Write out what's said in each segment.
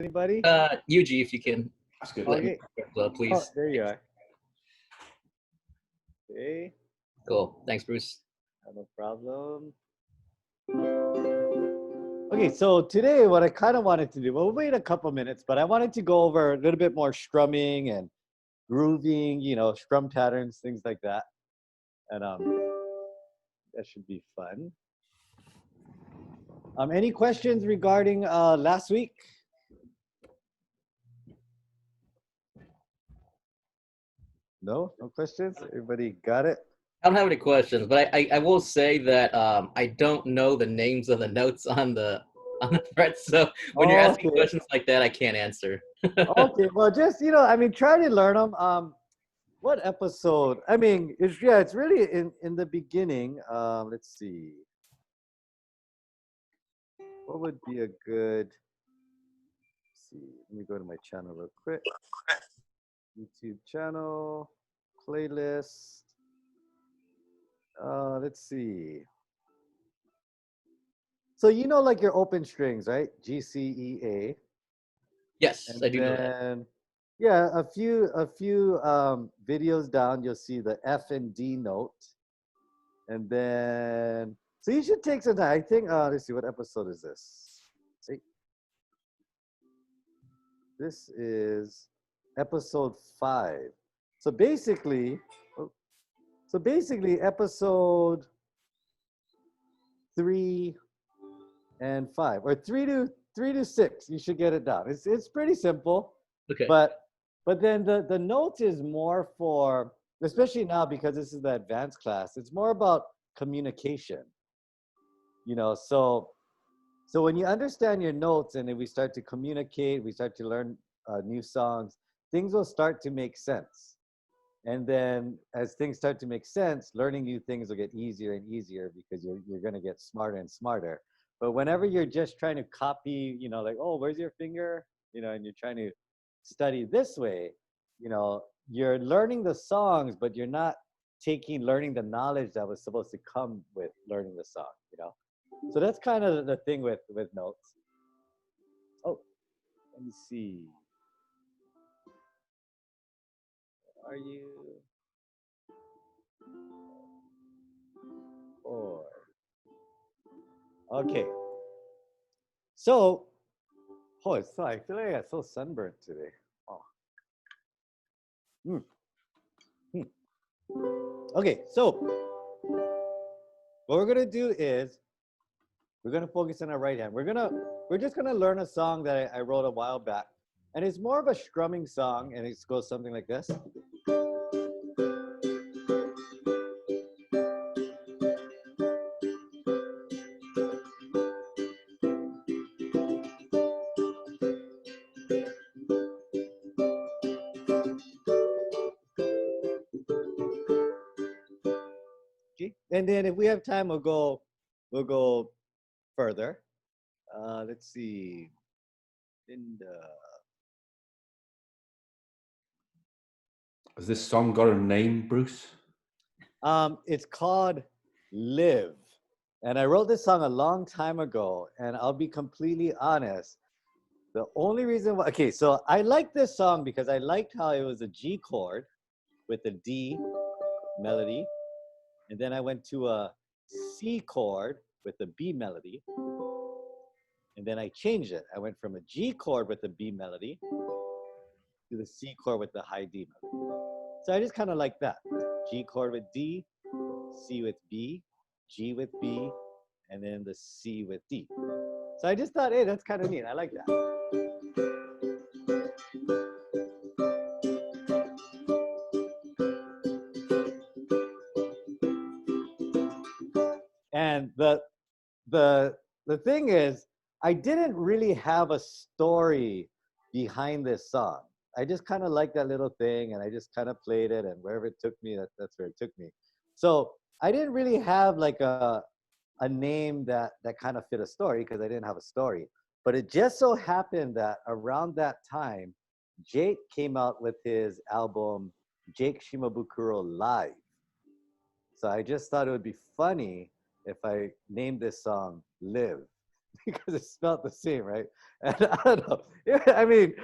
Anybody? Yuji, if you can That's good. let me Okay. Oh, please. there you are. Okay, Cool. Thanks, Bruce. no problem. Okay, so today what I kind of wanted to do, well, we'll wait a couple minutes, but I wanted to go over a little bit more strumming and grooving, strum patterns, things like that. And that should be fun. Any questions regarding last week? No questions? Everybody got it? I don't have any questions, but I will say that I don't know the names of the notes on the frets. So when you're asking Okay. questions like that, I can't answer. Okay, well, just try to learn them. What episode? I mean, it's really in the beginning. Let's see. What would be a good? Let's see. Let me go to my channel real quick. YouTube channel, playlist. Let's see. So like your open strings, right? G, C, E, A. Yes, And I do know that. then, yeah, a few videos down, you'll see the F and D note. And then, so you should take some time. I think, let's see, what episode is this? See? This is episode 5. So basically, episode 3 and 5, or 3 to 6, you should get it down. It's pretty simple. Okay. But then the notes is more for, especially now because this is the advanced class, it's more about communication. So when you understand your notes and then we start to communicate, we start to learn new songs, things will start to make sense. And then as things start to make sense, learning new things will get easier and easier because you're going to get smarter and smarter. But whenever you're just trying to copy, like, oh, where's your finger? And you're trying to study this way, you're learning the songs, but you're not learning the knowledge that was supposed to come with learning the song, So that's kind of the thing with notes. Oh, let me see. Are you? 4. Okay. So, I feel like I got so sunburned today. Oh. Okay, so what we're gonna do is we're gonna focus on our right hand. We're just gonna learn a song that I wrote a while back, and it's more of a strumming song, and it goes something like this. Okay, and then if we have time, we'll go further. Let's see. Has this song got a name, Bruce? It's called Live. And I wrote this song a long time ago, and I'll be completely honest. The only reason why, okay, so I like this song because I liked how it was a G chord with a D melody. And then I went to a C chord with a B melody. And then I changed it. I went from a G chord with a B melody to the C chord with the high D melody. So I just kind of like that. G chord with D, C with B, G with B, and then the C with D. So I just thought, hey, that's kind of neat. I like that. And the thing is, I didn't really have a story behind this song. I just kind of liked that little thing, and I just kind of played it, and wherever it took me, that's where it took me. So I didn't really have like a name that kind of fit a story because I didn't have a story. But it just so happened that around that time, Jake came out with his album, Jake Shimabukuro Live. So I just thought it would be funny if I named this song Live. because it's spelled the same, right? And I don't know. I mean,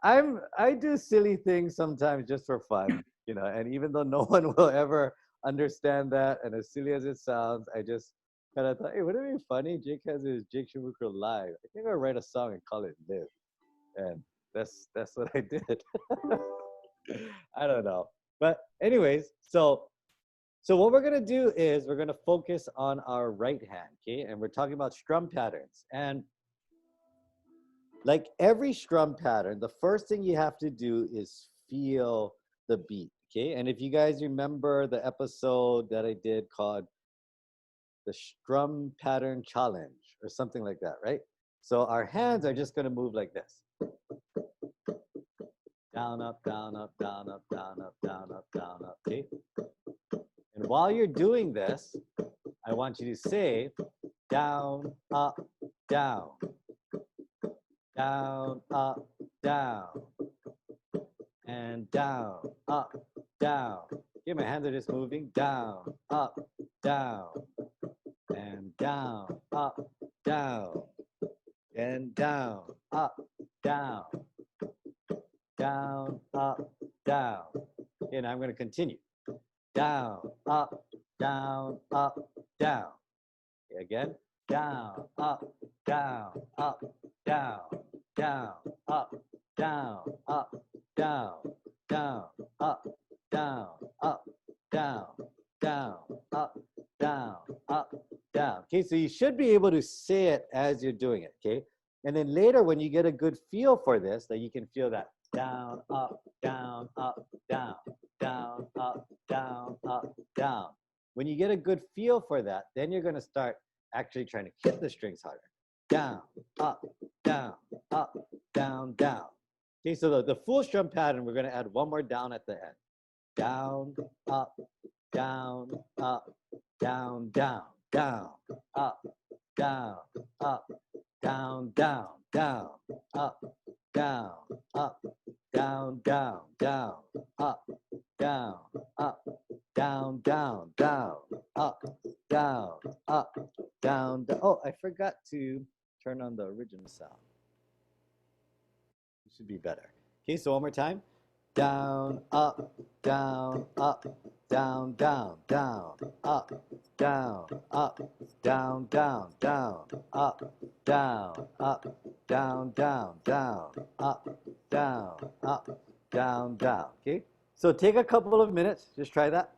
I do silly things sometimes just for fun, you know. And even though no one will ever understand that, and as silly as it sounds, I just kind of thought, hey, wouldn't it be funny? Jake has his Jake Shimabukuro live. I think I'll write a song and call it Live, and that's what I did. I don't know, but anyways, so what we're gonna do is we're gonna focus on our right hand, okay? And we're talking about strum patterns. And like every strum pattern, the first thing you have to do is feel the beat, okay? And if you guys remember the episode that I did called the Strum Pattern Challenge or something like that, right? So our hands are just gonna move like this. Down, up, down, up, down, up, down, up, down, up, down, up, okay? And while you're doing this, I want you to say down, up, down, down, up, down, and down, up, down. Okay, my hands are just moving down, up, down, and down, up, down, and down, up, down, down, up, down. Okay, now I'm going to continue. Down, up, down, up, down. Okay, again. Down, up, down, up, down, down, up, down, up, down, down, up, down, up, down, down, up, down, up, down. Okay, so you should be able to say it as you're doing it, okay? And then later when you get a good feel for this, that you can feel that down, up, down, up, down, down, up, down, up, down. When you get a good feel for that, then you're gonna start actually trying to hit the strings harder. Down, up, down, up, down, down. Okay, so the full strum pattern, we're gonna add one more down at the end. Down, up, down, up, down, down, down, up, down, up, down, down, down, up, down, up, down, down, down, up, down, up, down, down, down, up, down, up, down, down. Oh, I forgot to turn on the original sound. It should be better. Okay, so one more time. Down, up, down, up, down, down, down, up, down, up, down, down, down, up, down, up, down, down, down, up, down, up, down, down. Okay, so take a couple of minutes. Just try that.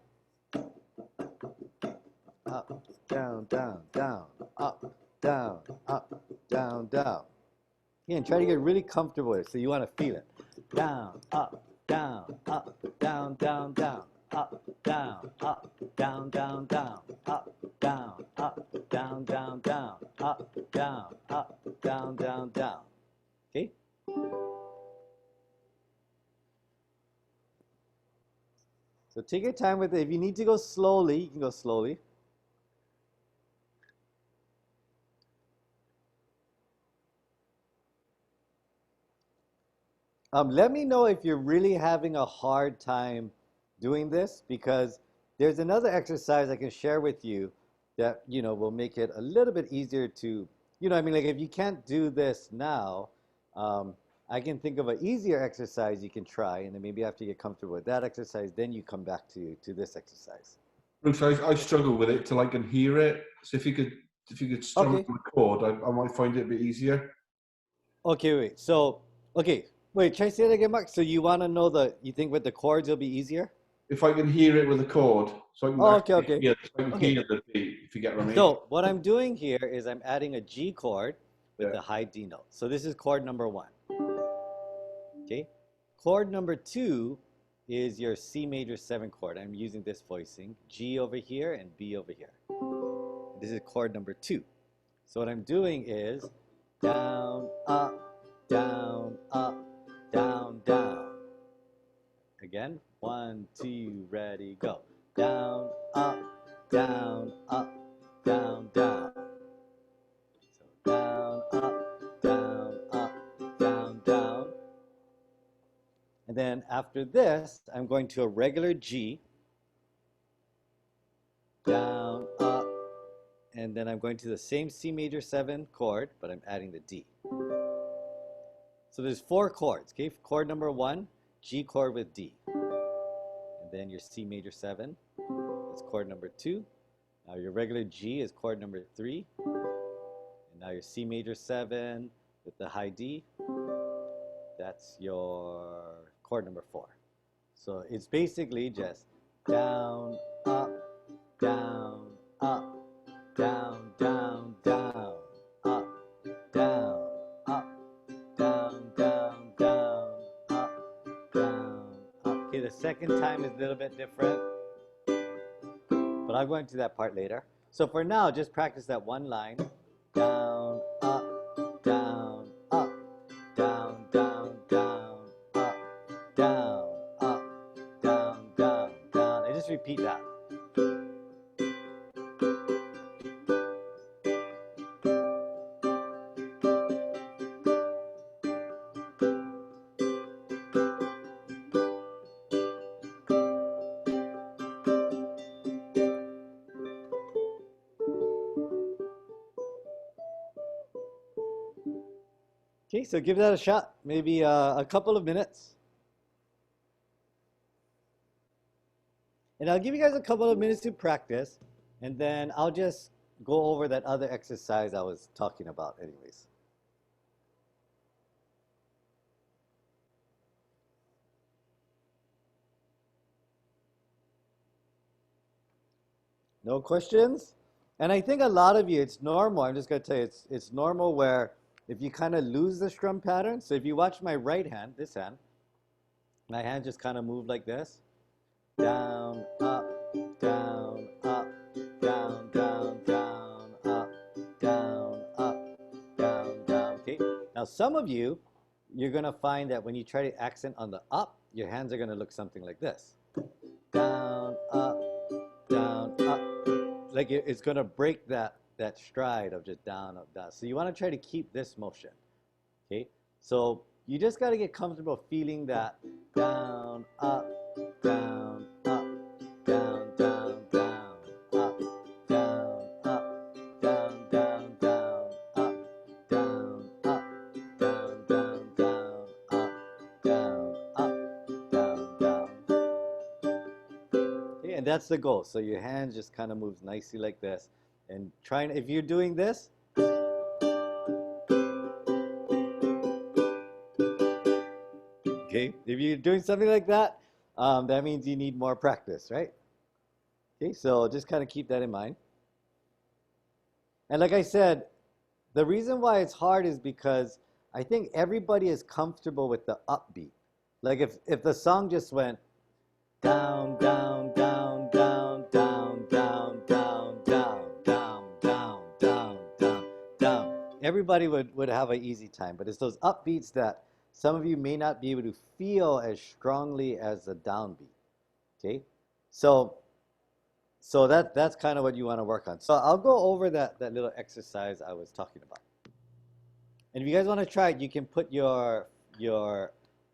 Up, down, down, down, up, down, down. Yeah, and try to get really comfortable with it. So you want to feel it. Down, up, down, down, down, down, up, down, down, down, down, up, down, down, down, down, up, down, down, down. Okay? So take your time with it. If you need to go slowly, you can go slowly. Let me know if you're really having a hard time doing this, because there's another exercise I can share with you that, you know, will make it a little bit easier to, you know, I mean, like if you can't do this now, I can think of an easier exercise you can try, and then maybe after you get comfortable with that exercise, then you come back to this exercise. Bruce, I struggle with it till I can hear it. So if you could strum Okay. on the chord, I might find it a bit easier. Okay, wait. So, okay, wait. Try say that again, Mark. So you want to know you think with the chords it'll be easier? If I can hear it with a chord, so I can Oh, okay, actually okay, hear, so I can okay. hear the beat. If you get what I mean. So what I'm doing here is I'm adding a G chord with Yeah. a high D note. So this is chord number 1. Okay. Chord number 2 is your C major 7 chord. I'm using this voicing. G over here and B over here. This is chord number 2. So what I'm doing is down, up, down, down. Again, 1, 2, ready, go. Down, up, down, down. So down, up, down. And then after this, I'm going to a regular G. Down, up, and then I'm going to the same C major 7 chord, but I'm adding the D. So there's 4 chords, okay? Chord number 1, G chord with D. And then your C major 7, that's chord number 2. Now your regular G is chord number 3. And now your C major 7 with the high D, that's your chord number 4. So it's basically just down, up, down, up, down, down, down, up, down, up, down, down, down, up, down, up. Okay, the second time is a little bit different, but I'll go into that part later. So for now, just practice that one line. Down, up, down, up, down, down, down, up, down, up, down, down, down. And just repeat that. Okay, so give that a shot, maybe a couple of minutes. And I'll give you guys a couple of minutes to practice, and then I'll just go over that other exercise I was talking about anyways. No questions? And I think a lot of you, it's normal. I'm just going to tell you, it's normal where if you kind of lose the strum pattern. So if you watch my right hand, this hand, my hand just kind of moved like this. Down, up, down, up, down, down, down, up, down, up, down, down. Okay? Now some of you, you're going to find that when you try to accent on the up, your hands are going to look something like this. Down, up, down, up. Like it's going to break that stride of just down, up, down. So you want to try to keep this motion. Okay? So you just got to get comfortable feeling that down, up, down, up, down, down, down, up, down, up, down, down, down, up, down, up, down, down, down, up, down, up, down, down. Okay, and that's the goal. So your hands just kind of moves nicely like this. And trying, if you're doing this, okay, if you're doing something like that, that means you need more practice, right? Okay, so just kind of keep that in mind. And like I said, the reason why it's hard is because I think everybody is comfortable with the upbeat. Like if the song just went down, down, down, down, down, down, down, down, down, down, down, down, down, everybody would have an easy time. But it's those upbeats that some of you may not be able to feel as strongly as a downbeat. Okay, so that's kind of what you want to work on. So I'll go over that little exercise I was talking about. And if you guys want to try it, you can put your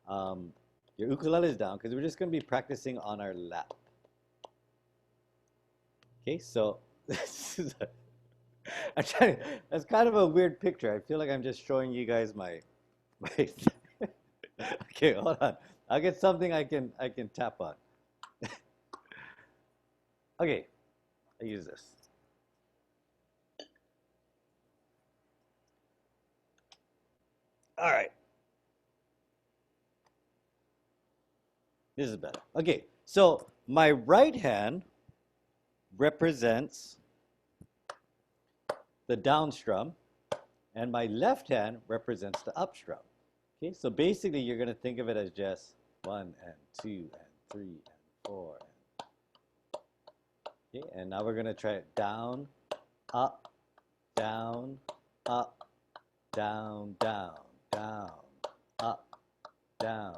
ukuleles down because we're just going to be practicing on our lap. Okay, so this is that's kind of a weird picture. I feel like I'm just showing you guys my okay, hold on. I'll get something I can tap on. Okay, I use this. All right. This is better. Okay, so my right hand represents the down strum, and my left hand represents the up strum. Okay, so basically you're going to think of it as just 1 and 2 and 3 and 4. Okay, and now we're going to try it down, up, down, up, down, down, down, up, down,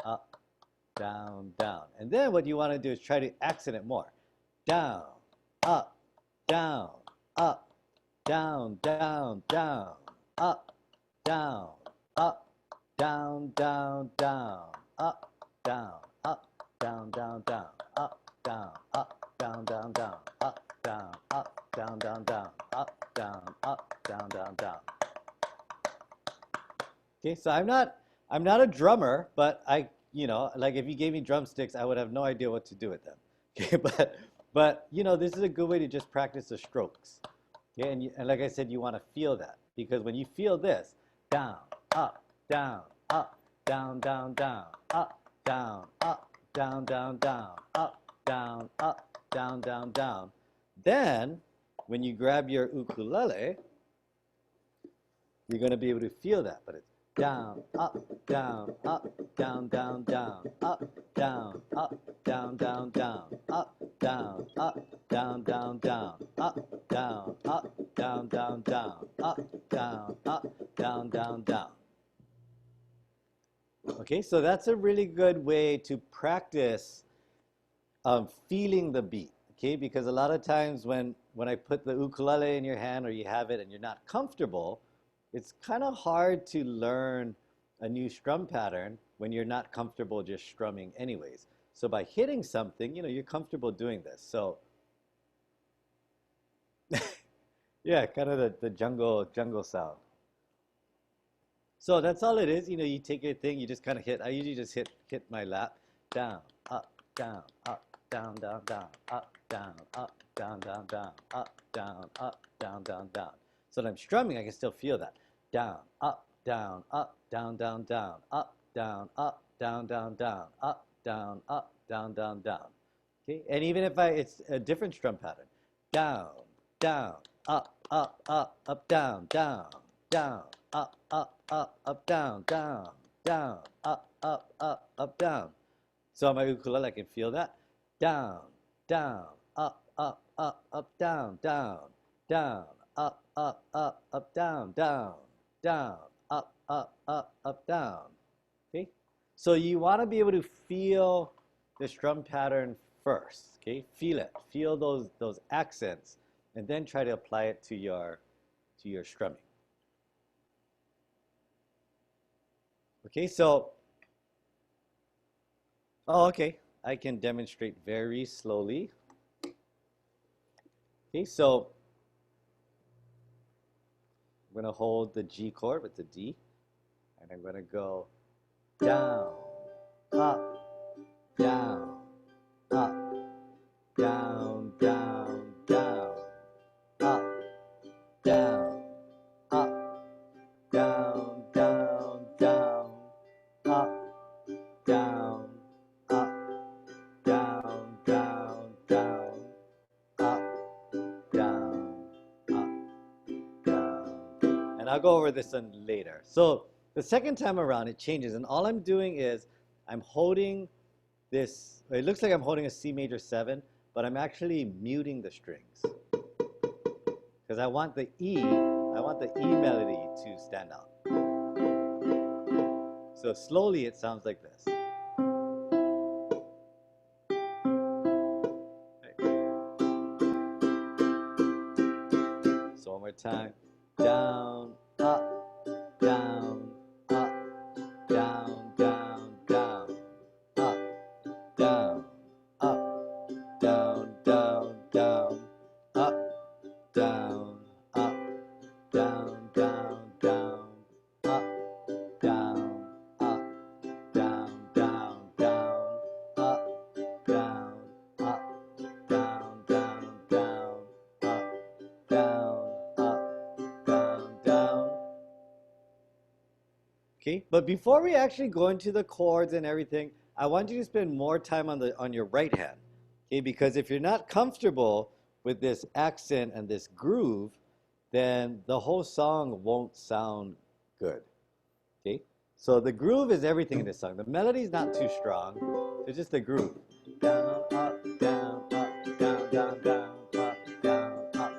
up, down, down. And then what you want to do is try to accent it more. Down, up, down, up, down, down, down, up, down, up, down, down, down, up, down, up, down, down, down, up, down, up, down, down, down, up, down, up, down, down, down, up, down, down, down. Okay, so I'm not a drummer, but like if you gave me drumsticks, I would have no idea what to do with them. Okay, but this is a good way to just practice the strokes. Okay, and like I said, you want to feel that because when you feel this, down, up, down, up, down, down, down, up, down, up, down, down, down, up, down, down. Then, when you grab your ukulele, you're going to be able to feel that, but it's down, up, down, down, down, up, down, down, down, up, down, down, down, up, down, down, down, up, down, down. Okay, so that's a really good way to practice feeling the beat. Okay, because a lot of times when I put the ukulele in your hand or you have it and you're not comfortable, it's kind of hard to learn a new strum pattern when you're not comfortable just strumming anyways. So by hitting something, you're comfortable doing this. So yeah, kind of the jungle sound. So that's all it is. You take your thing, you just kind of hit. I usually just hit my lap, down, up, down, down, up, down, down, up, down, down. So when I'm strumming, I can still feel that. Down, up, down, up, down, up, down, down, up, down, up, down. Okay, and even if it's a different strum pattern, down, up, down, up, down, up, down. So on my ukulele, I can feel that. Down, up, down, up, down, up, down. Okay? So you want to be able to feel the strum pattern first. Okay? Feel it. Feel those accents, and then try to apply it to your strumming. Okay, so okay. I can demonstrate very slowly. Okay, so I'm going to hold the G chord with the D, and I'm going to go down, up, down, up, down, down, down, up, down, up, down, down, down, up, down, up, down, down, down, up, down, down. And I'll go over this one later. So the second time around, it changes, and all I'm doing is I'm holding this. It looks like I'm holding a C major 7, but I'm actually muting the strings because I want the E melody to stand out. So slowly, it sounds like this. So one more time. Down, up, down, up, down, down, down, up, down, down, down, down, up, down, down, down, down, up, down, down, down, down, up, down, down, down, down, up, down. Okay, but before we actually go into the chords and everything, I want you to spend more time on your right hand. Okay, because if you're not comfortable with this accent and this groove, then the whole song won't sound good. Okay, so the groove is everything in this song. The melody is not too strong. It's just the groove. Down, up, down, up, down, down, down, up, down, up.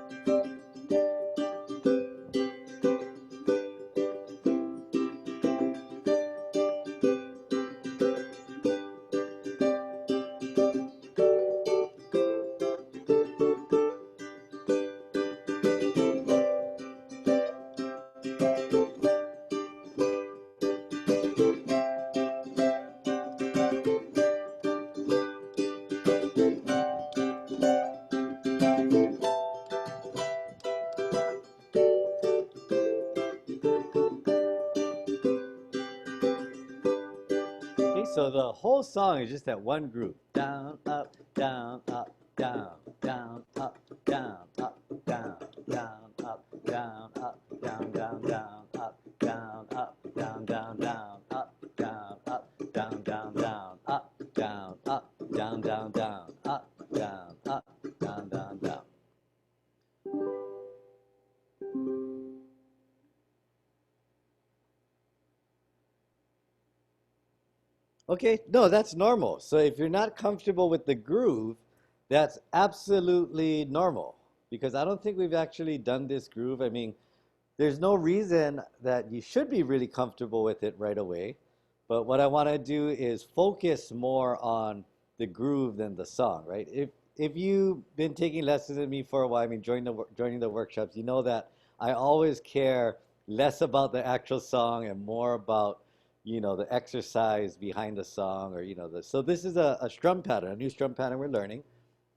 Okay, so the whole song is just that one groove. Down, up, down, up, down, down, up, down, up, down, down, up, down, up, down, down, down, up, down, up, down, down, down, up, down, up, down, down, down, up, down, up, down, down, down, up, down, up, down, down, down. Okay, no, that's normal. So if you're not comfortable with the groove, that's absolutely normal because I don't think we've actually done this groove. I mean, there's no reason that you should be really comfortable with it right away. But what I want to do is focus more on the groove than the song, right? If you've been taking lessons with me for a while, I mean, joining the workshops, you know that I always care less about the actual song and more about the exercise behind the song, or so this is a strum pattern, a new strum pattern we're learning,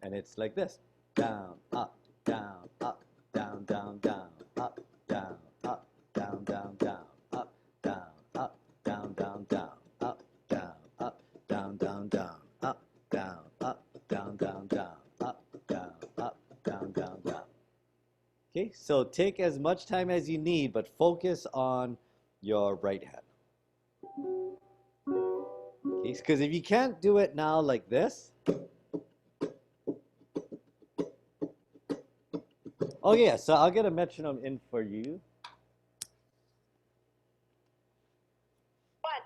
and it's like this: down, up, down, up, down, down, down, up, down, up, down, down, down, up, down, up, down, down, down, up, down, up, down, down, down, up, down, up, down, down, down, up, down, up, down, down, down. Okay, so take as much time as you need, but focus on your right hand. Okay, because if you can't do it now like this, oh yeah, so I'll get a metronome in for you. 1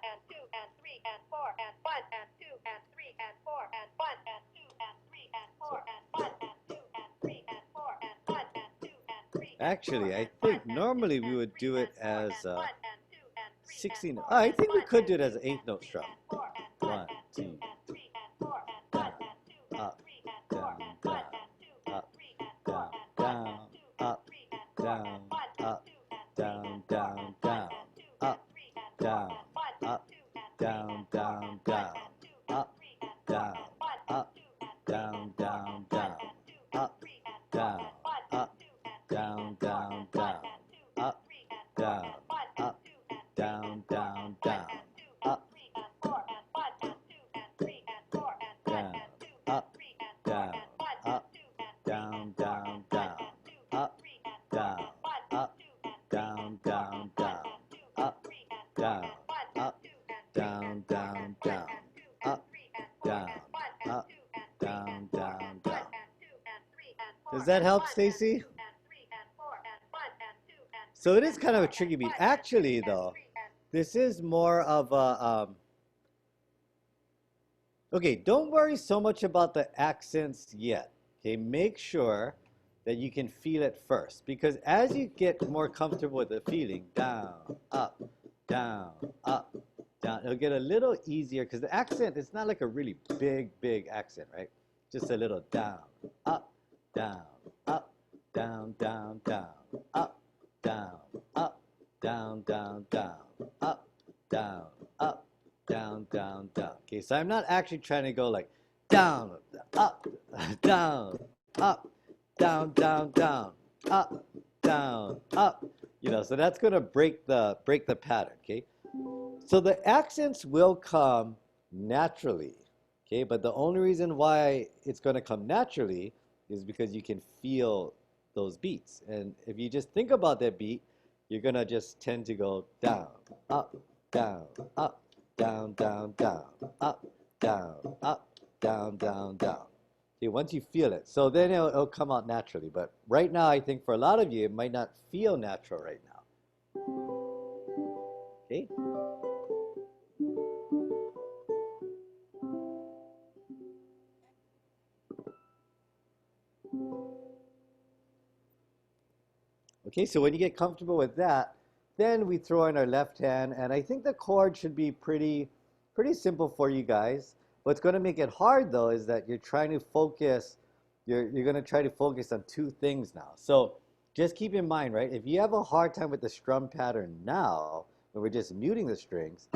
and 2 and 3 and 4 and 1 and 2 and 3 and 4 and 1 and 2 and 3 and 4 and 1 and 2 and 3 and 4 and 1 and 2 and 3. Actually, I think normally we would do it as 16. Oh, I think we could do it as an eighth note strum. 1, 2, down, up, down, down, up, down, down, up, down, up, down, down, down, up, down, up, down, down, down, up, down, up, down, down, down, up, down, up, down, down, down, up, down, up, down, down, down, up, down, up, down, up, down, down, down, up, down, up, down, down, down, up, down, up, down, down, down, up, down, up, down, down, down. Does that help, Stacy? So it is kind of a tricky beat. Actually, though, this is more of a okay, don't worry so much about the accents yet. Okay, make sure that you can feel it first, because as you get more comfortable with the feeling, down, up, down, up, down, it'll get a little easier because the accent is not like a really big accent, right? Just a little down, up, down, up, down, down, down, up, down, up, down, down, down, up, down, up, down, down, down. Okay, so I'm not actually trying to go like down, up, down, up, down, down, down, up, down, up. So that's going to break the pattern. Okay, so the accents will come naturally. Okay, but the only reason why it's going to come naturally is because you can feel those beats. And if you just think about that beat, you're going to just tend to go down, up, down, up, down, down, down, up, down, up, down, down, down. Okay, once you feel it. So then it'll come out naturally. But right now, I think for a lot of you, it might not feel natural right now. Okay? Okay, so when you get comfortable with that, then we throw in our left hand, and I think the chord should be pretty simple for you guys. What's going to make it hard, though, is that you're trying to focus, you're going to try to focus on two things now. So just keep in mind, right, if you have a hard time with the strum pattern now, when we're just muting the strings,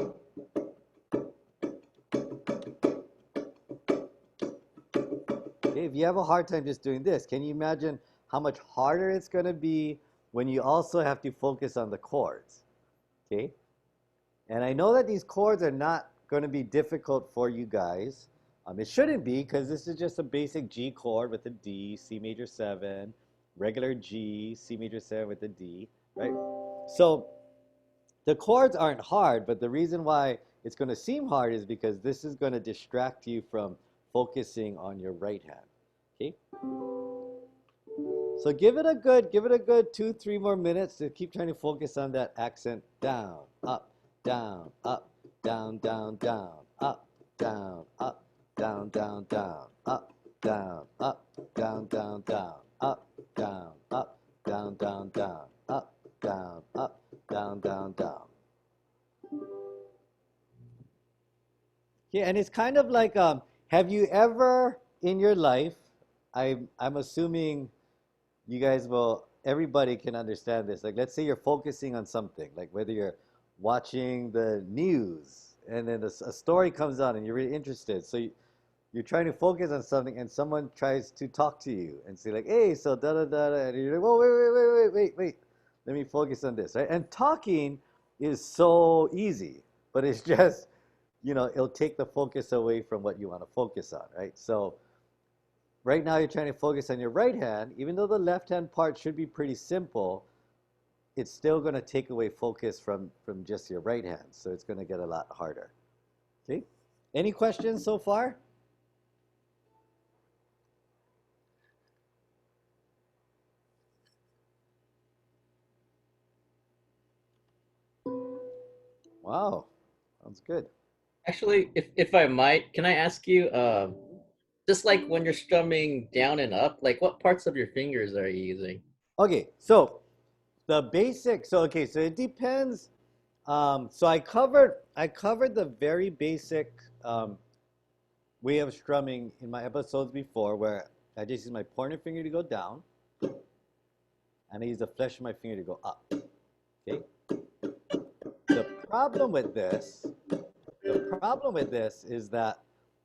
okay, if you have a hard time just doing this, can you imagine how much harder it's going to be when you also have to focus on the chords? Okay? And I know that these chords are not going to be difficult for you guys. It shouldn't be because this is just a basic G chord with a D, C major 7, regular G, C major 7 with a D, right? So the chords aren't hard, but the reason why it's going to seem hard is because this is going to distract you from focusing on your right hand. Okay? So give it a good 2-3 more minutes to keep trying to focus on that accent. Down, up, down, up, down, down, down, up, down, up, down, down, down, up, down, up, down, down, down, up, down, up, down, down, down, up, down, up, down, down, down. Yeah, and it's kind of like, have you ever in your life, I'm assuming you guys will, everybody can understand this. Like, let's say you're focusing on something, like whether you're watching the news and then a story comes on and you're really interested. So you're trying to focus on something and someone tries to talk to you and say like, hey, so da-da-da-da. And you're like, whoa, wait. Let me focus on this, right? And talking is so easy, but it's just, it'll take the focus away from what you want to focus on, right? So right now you're trying to focus on your right hand. Even though the left hand part should be pretty simple, it's still going to take away focus from just your right hand. So it's going to get a lot harder. Okay? Any questions so far? Wow, sounds good. Actually, if I might, can I ask you, just like when you're strumming down and up, like what parts of your fingers are you using? Okay, so the basic, so it depends. So I covered the very basic way of strumming in my episodes before, where I just use my pointer finger to go down, and I use the flesh of my finger to go up. Okay. The problem with this is that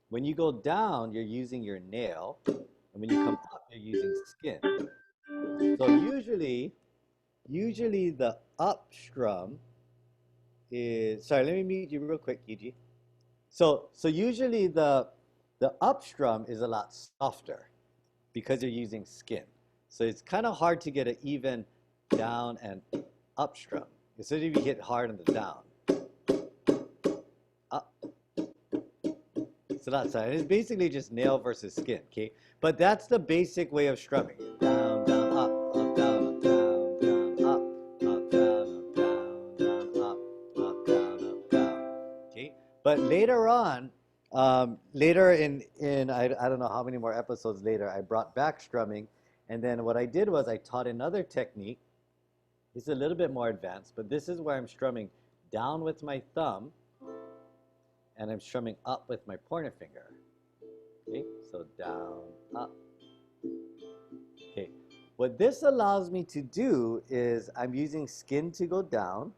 when you go down, you're using your nail, and when you come up, you're using skin. So usually the up strum is, sorry, let me mute you real quick, Kiji. So usually the up strum is a lot softer because you're using skin. So it's kind of hard to get an even down and up strum, especially if you hit hard on the down. Up. It's a lot softer. It's basically just nail versus skin, okay? But that's the basic way of strumming. Down, down, up, up, down, up, down, down, up, up, down, up, down, down, up, down, up, down. Okay? But later on, later in I don't know how many more episodes later, I brought back strumming, and then what I did was I taught another technique. It's a little bit more advanced, but this is where I'm strumming down with my thumb, and I'm strumming up with my pointer finger. Okay, so down, up. Okay, what this allows me to do is I'm using skin to go down,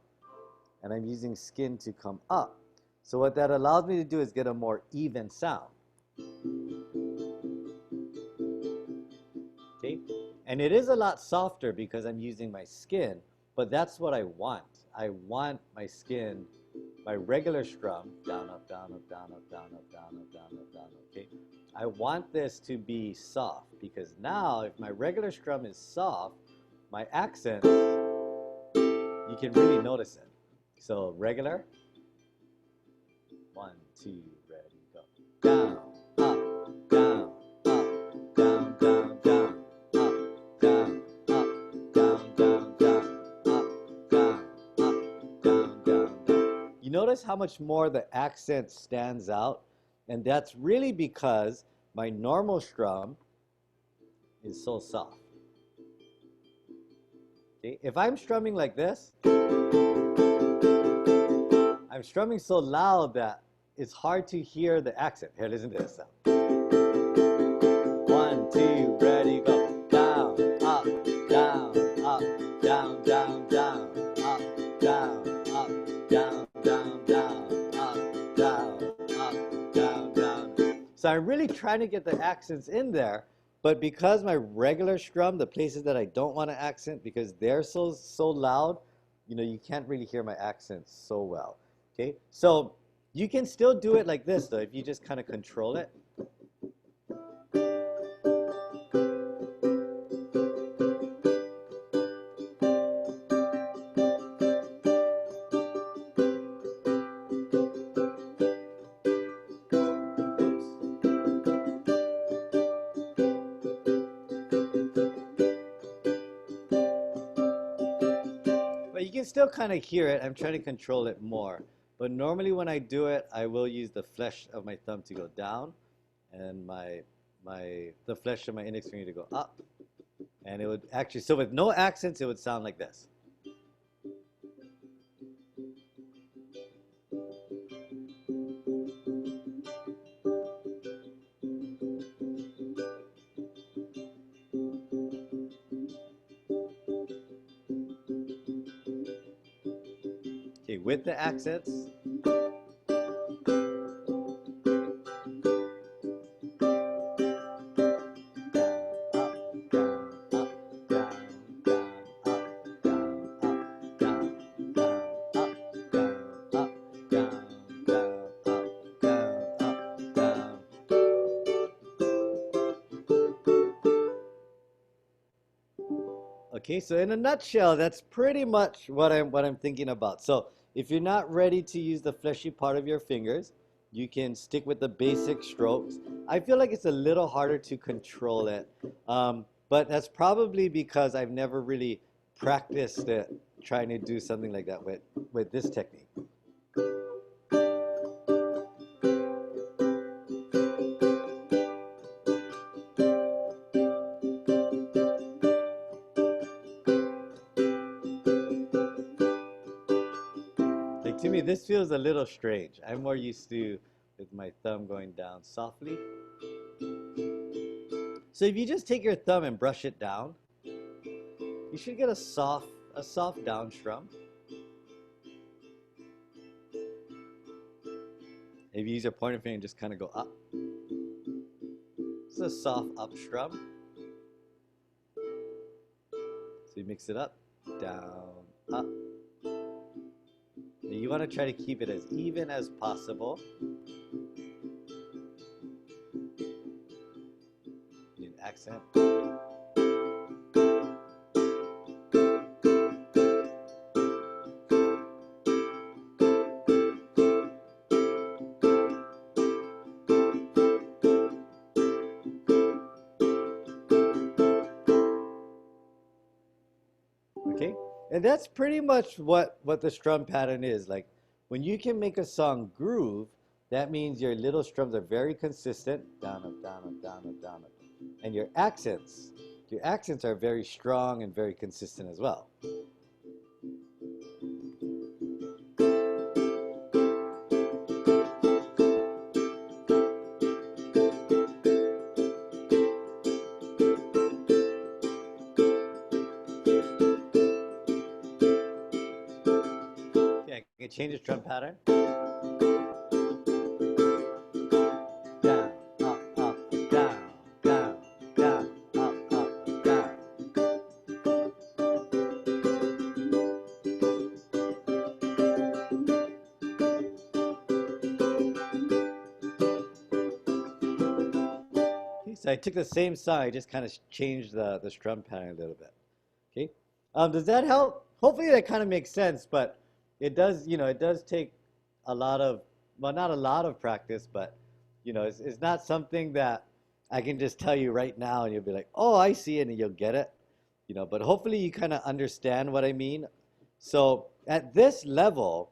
and I'm using skin to come up. So what that allows me to do is get a more even sound. Okay, and it is a lot softer because I'm using my skin, but that's what I want. I want my skin, my regular strum, down, up, down, up, down, up, down, up, down, up, down, up, down, okay? I want this to be soft because now if my regular strum is soft, my accents, you can really notice it. So regular, 1, 2, ready, go. Down, up, down, up, down, down, down, up, down, up, down, down, down, up, down, up, down, down, down. You notice how much more the accent stands out? And that's really because my normal strum is so soft. Okay? If I'm strumming like this, I'm strumming so loud that it's hard to hear the accent. Here, listen to this sound. 1, 2, ready, go. Down, up, down, up, down, down, down, up, down, up, down, down, down, up, down, up, down, down. So I'm really trying to get the accents in there, but because my regular strum, the places that I don't want to accent, because they're so loud, you can't really hear my accents so well. Okay, so You can still do it like this though, if you just kind of control it. But you can still kind of hear it. I'm trying to control it more. But normally when I do it, I will use the flesh of my thumb to go down and the flesh of my index finger to go up. And it would actually, so with no accents, it would sound like this. Okay, with the accents. Okay, so in a nutshell, that's pretty much what I'm thinking about. So if you're not ready to use the fleshy part of your fingers, you can stick with the basic strokes. I feel like it's a little harder to control it, but that's probably because I've never really practiced it trying to do something like that with this technique. Like to me, this feels a little strange. I'm more used to with my thumb going down softly. So if you just take your thumb and brush it down, you should get a soft down strum. If you use your pointer finger and just kind of go up. It's a soft up strum. So you mix it up, down, up. And you want to try to keep it as even as possible. Need an accent. Okay, and that's pretty much what the strum pattern is. Like when you can make a song groove, that means your little strums are very consistent, down up, down up, down up, down up, and your accents are very strong and very consistent as well. Okay, I can change the strum pattern. Down, up, down, down, down, up, down. Okay, so I took the same song, I just kind of changed the strum pattern a little bit. Okay, does that help? Hopefully that kind of makes sense, but it does, it does take a lot of, well, not a lot of practice, but, it's not something that I can just tell you right now and you'll be like, oh, I see it, and you'll get it, but hopefully you kind of understand what I mean. So at this level,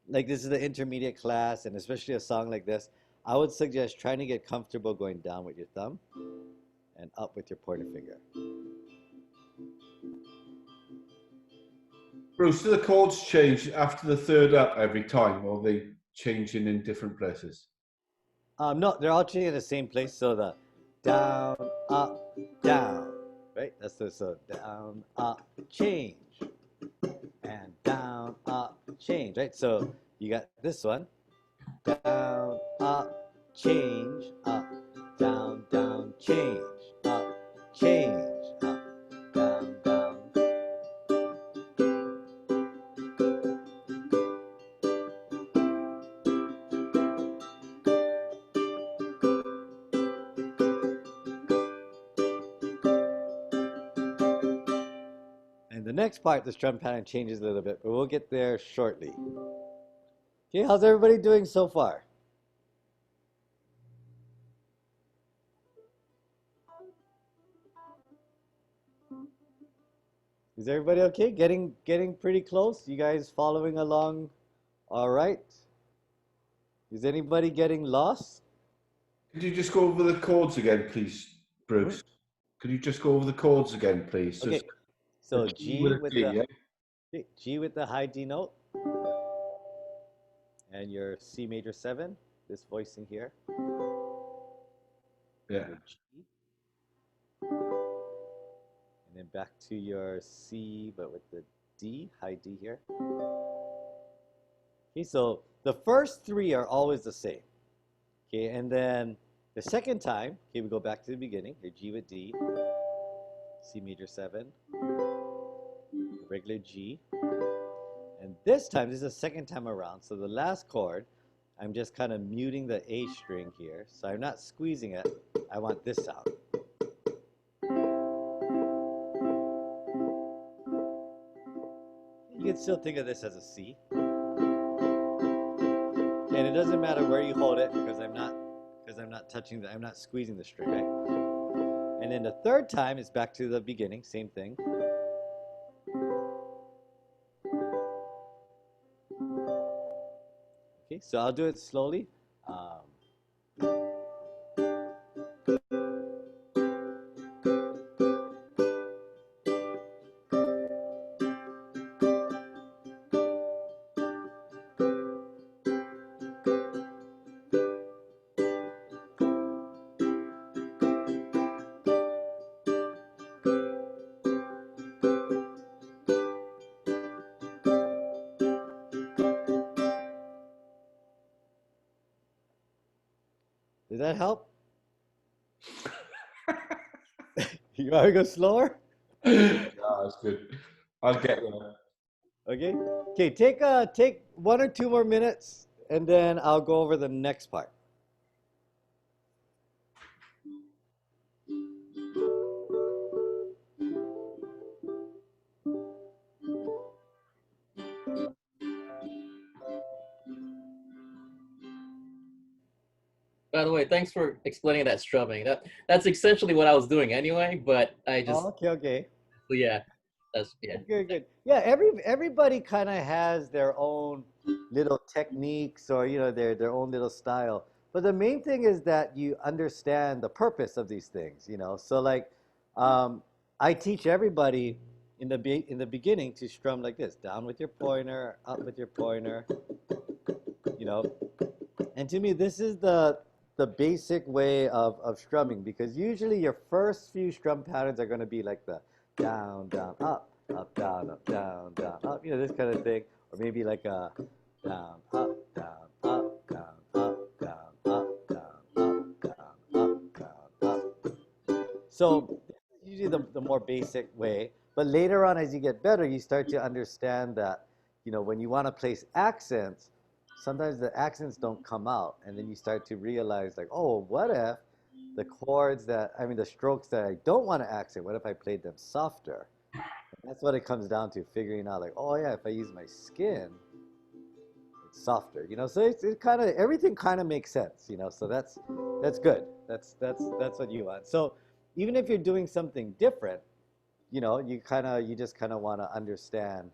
like this is the intermediate class, and especially a song like this, I would suggest trying to get comfortable going down with your thumb and up with your pointer finger. Bruce, do the chords change after the third up every time, or are they changing in different places? No, they're all changing in the same place. So the down, up, down, right? That's the so down, up, change, and down, up, change, right? So you got this one, down, up, change, up, down, down, change, up, change, up, down, down. next part, the strum pattern changes a little bit, but we'll get there shortly. Okay, how's everybody doing so far? Is everybody okay? Getting pretty close? You guys following along all right? Is anybody getting lost? Could you just go over the chords again, please, Bruce? Could you just go over the chords again, please? Okay, It's so a G with a D, yeah? G with the high D note, and your C major 7, this voicing here. Yeah. Your G, and then back to your C, but with the D, high D here. Okay, so the first 3 are always the same. Okay, and then the second time, okay, we go back to the beginning. Your G with D, C major 7, regular G. And this time, this is the second time around, so the last chord, I'm just kind of muting the A string here. So I'm not squeezing it. I want this sound. You can still think of this as a C. And it doesn't matter where you hold it because I'm not touching I'm not squeezing the string, right? And then the third time is back to the beginning, same thing. Okay, so I'll do it slowly. Did that help? You want to go slower? No, that's good. I'll get there. Okay. Okay, take 1 or 2 more minutes and then I'll go over the next part. By the way, thanks for explaining that strumming. That's essentially what I was doing anyway, but I just Oh, okay. yeah, that's yeah. Good. Yeah, everybody kind of has their own little techniques or their own little style. But the main thing is that you understand the purpose of these things. So like, I teach everybody in the beginning to strum like this: down with your pointer, up with your pointer. You know, and to me, this is the basic way of strumming, because usually your first few strum patterns are going to be like the down, down, up, down, down, up, this kind of thing. Or maybe like a down, up, down, up, down, up, down, up, down, up, down, up, down, up. So usually the more basic way. But later on, as you get better, you start to understand that, when you want to place accents, sometimes the accents don't come out, and then you start to realize, like, oh, what if the the strokes that I don't want to accent, what if I played them softer? And that's what it comes down to, figuring out, like, oh yeah, if I use my skin, it's softer, so it kind of, everything kind of makes sense, so that's good. That's what you want. So even if you're doing something different, you just kind of want to understand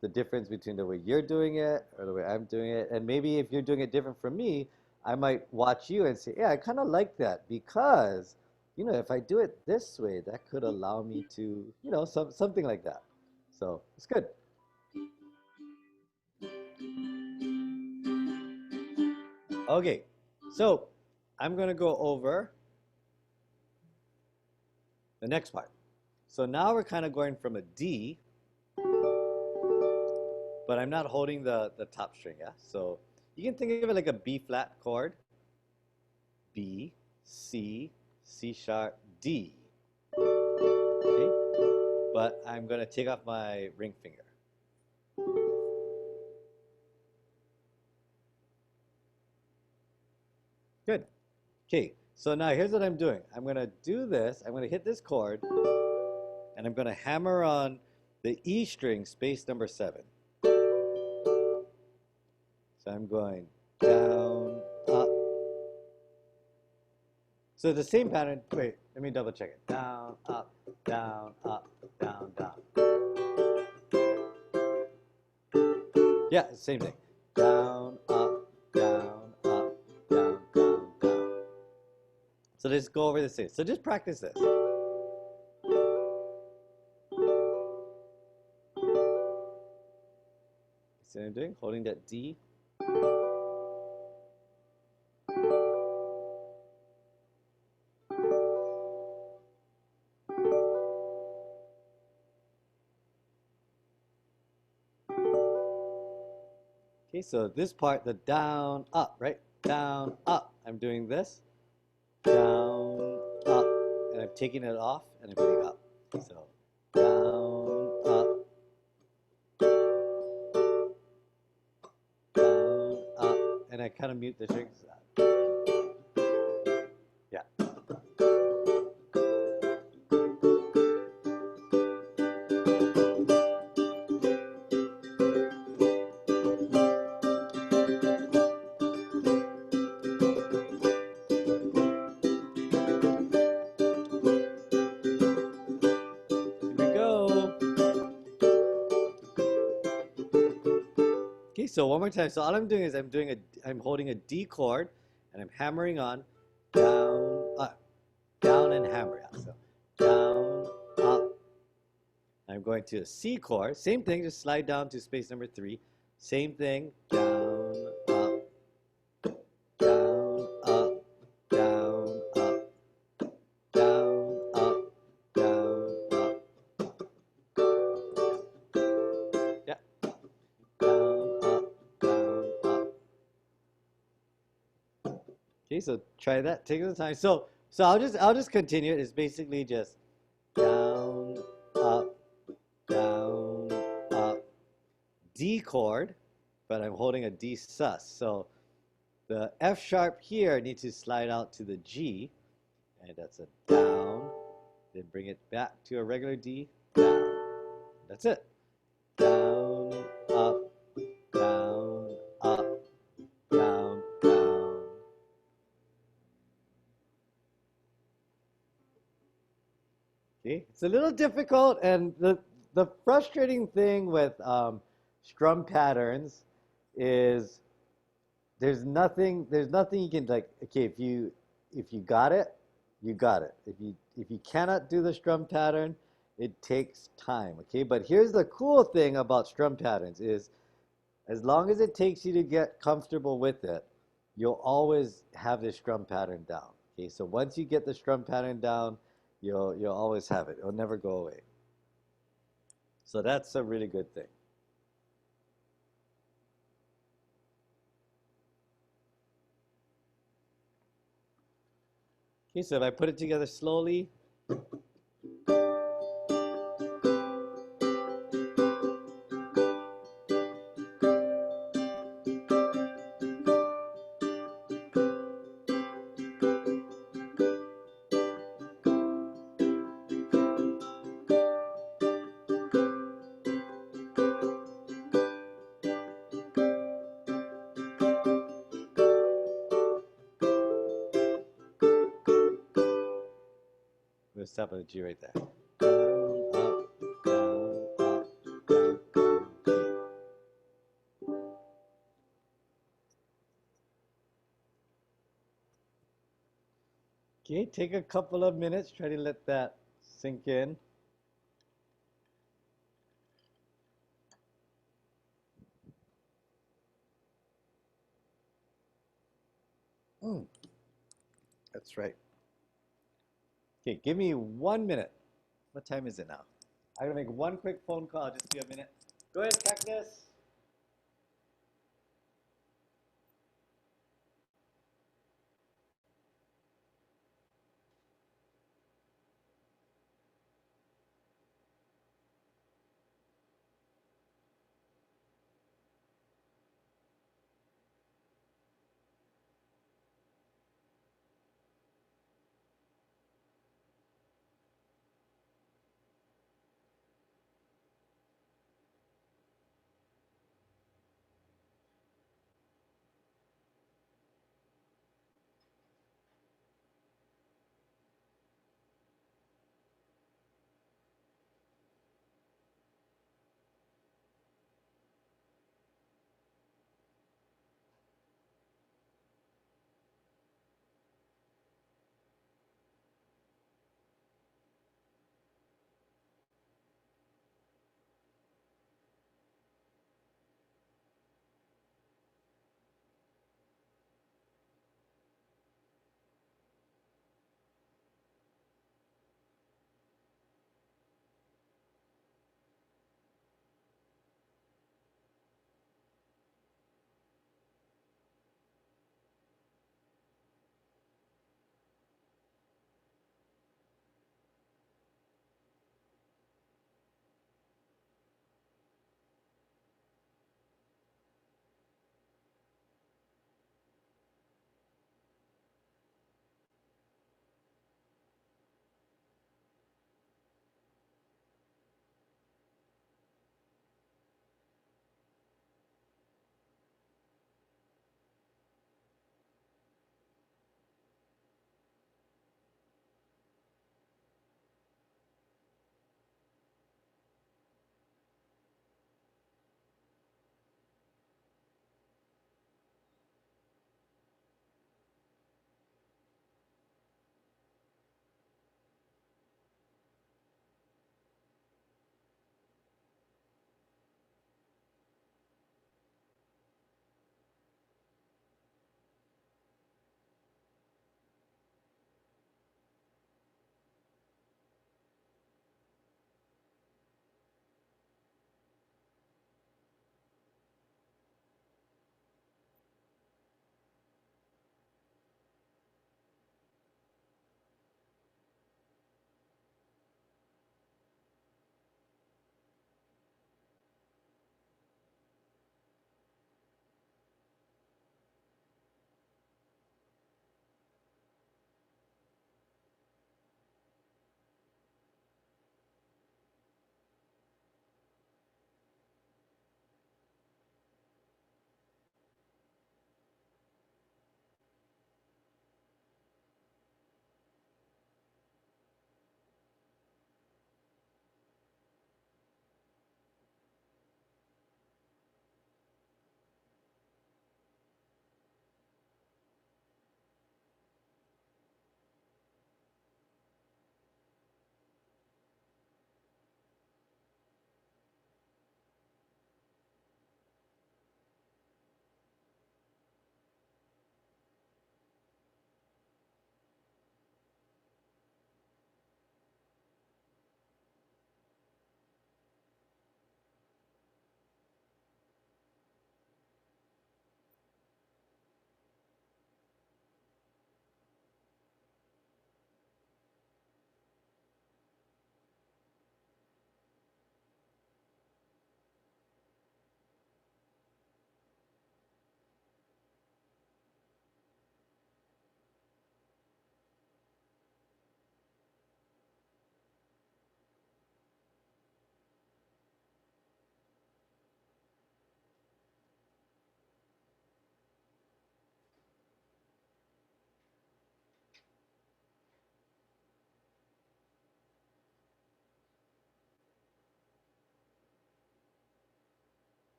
the difference between the way you're doing it or the way I'm doing it. And maybe if you're doing it different from me, I might watch you and say, yeah, I kind of like that because, if I do it this way, that could allow me to, something like that. So it's good. Okay, so I'm going to go over the next part. So now we're kind of going from a D, but I'm not holding the top string, yeah? So you can think of it like a B flat chord. B, C, C sharp, D. Okay? But I'm going to take off my ring finger. Good. Okay, so now here's what I'm doing. I'm going to do this. I'm going to hit this chord, and I'm going to hammer on the E string, space number 7. So I'm going down, up. So the same pattern. Wait, let me double check it. Down, up, down, down. Yeah, same thing. Down, up, down, up, down, down, down. So let's go over the same. So just practice this. See what I'm doing? Holding that D. Okay, so this part, the down, up, right? Down, up. I'm doing this. Down, up. And I'm taking it off and I'm hitting up. So down, up. Down, up. And I kind of mute the strings. Yeah. Here we go. Okay, so one more time. So all I'm doing is I'm holding a D chord and I'm hammering on down, up, down and hammer out. So down, up. I'm going to a C chord. Same thing, just slide down to space number 3. Same thing, down, up, down, up, down, up, down, up, down, up. Yeah. Down, up, down, up. Okay, so try that. Take the time. So I'll just continue. It's basically just down, up, down, up, D chord, but I'm holding a D sus. So the F sharp here needs to slide out to the G, and that's a down. Then bring it back to a regular D, down. That's it. Down, up, down, up, down, down. Okay, it's a little difficult, and the frustrating thing with strum patterns is there's nothing you can, like, okay, if you got it, you got it. If you cannot do the strum pattern, it takes time. Okay, but here's the cool thing about strum patterns is as long as it takes you to get comfortable with it, you'll always have the strum pattern down. Okay, so once you get the strum pattern down, you'll always have it. It'll never go away. So that's a really good thing. Okay, so if I put it together slowly. I'm going to stop at a G right there. Down, up, down, up, down, down, G. Okay, take a couple of minutes, try to let that sink in. That's right. Okay, give me 1 minute. What time is it now? I'm going to make one quick phone call, just be a minute. Go ahead, Cactus.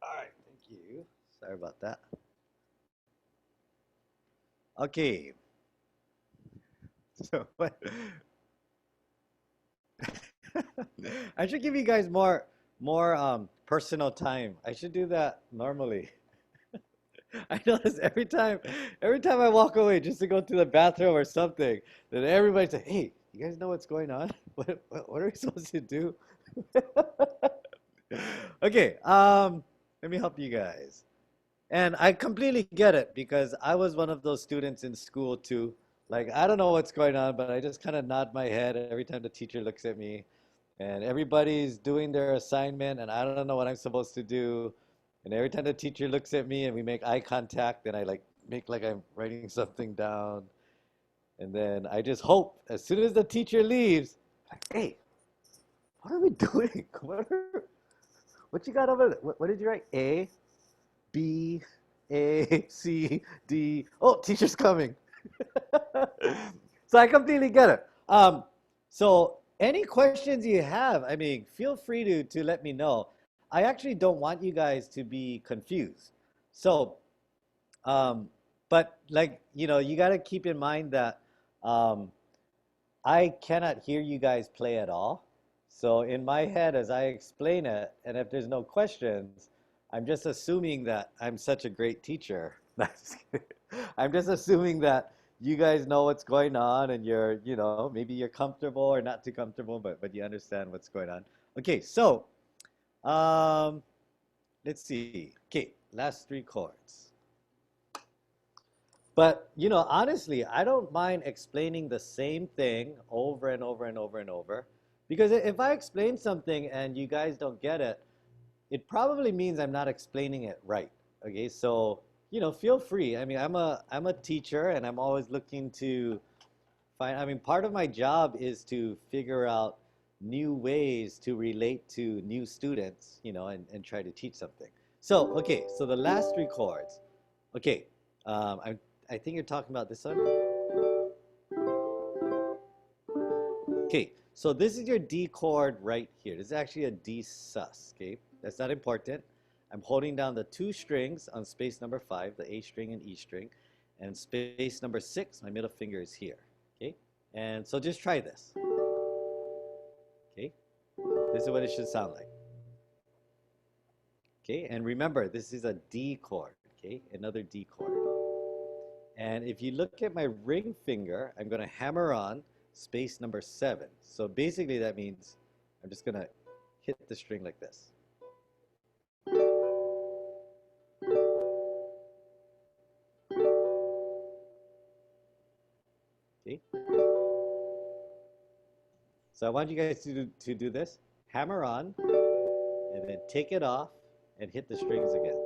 All right, thank you. Sorry about that. Okay. So what? I should give you guys more personal time. I should do that normally. I notice every time I walk away just to go to the bathroom or something, then everybody say, "Hey, you guys know what's going on? What are we supposed to do?" Okay, let me help you guys. And I completely get it because I was one of those students in school too. Like, I don't know what's going on, but I just kind of nod my head every time the teacher looks at me. And everybody's doing their assignment, and I don't know what I'm supposed to do. And every time the teacher looks at me and we make eye contact, then I like make like I'm writing something down. And then I just hope as soon as the teacher leaves, like, hey, what are we doing? What you got over there? What did you write? A? B, A, C, D. Oh, teacher's coming. So I completely get it. So any questions you have, I mean, feel free to let me know. I actually don't want you guys to be confused. So, um, but like, you got to keep in mind that um, I cannot hear you guys play at all. So in my head, as I explain it, and if there's no questions, I'm just assuming that I'm such a great teacher. I'm just assuming that you guys know what's going on and maybe you're comfortable or not too comfortable, but you understand what's going on. Okay, so um, let's see. Okay, last three chords. But, honestly, I don't mind explaining the same thing over and over and over and over. Because if I explain something and you guys don't get it, it probably means I'm not explaining it right. Okay, so, feel free. I mean, I'm a teacher and I'm always looking to find, I mean, part of my job is to figure out new ways to relate to new students, and try to teach something. So, okay, so the last three chords. Okay, I think you're talking about this one. Okay, so this is your D chord right here. This is actually a D sus, okay? That's not important. I'm holding down the two strings on space number 5, the A string and E string, and space number 6, my middle finger is here, okay? And so just try this, okay? This is what it should sound like, okay? And remember, this is a D chord, okay? Another D chord. And if you look at my ring finger, I'm going to hammer on space number 7. So basically that means I'm just going to hit the string like this. Okay? So I want you guys to do this. Hammer on, and then take it off, and hit the strings again.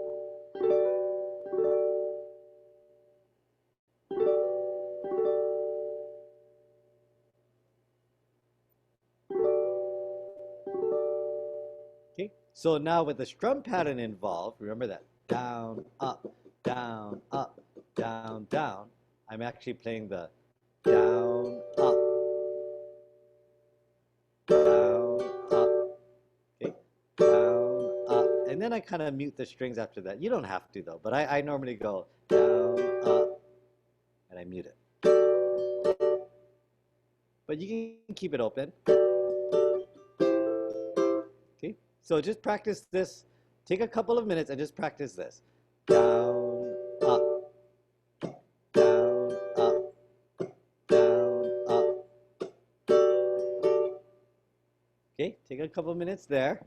Okay? So now with the strum pattern involved, remember that. Down, up, down, up, down, down. I'm actually playing the down, up, down, up, okay, down, up, and then I kind of mute the strings after that. You don't have to though, but I normally go down, up, and I mute it. But you can keep it open. Okay, so just practice this. Take a couple of minutes and just practice this. Down, up, down, up, down, up. Okay, take a couple of minutes there.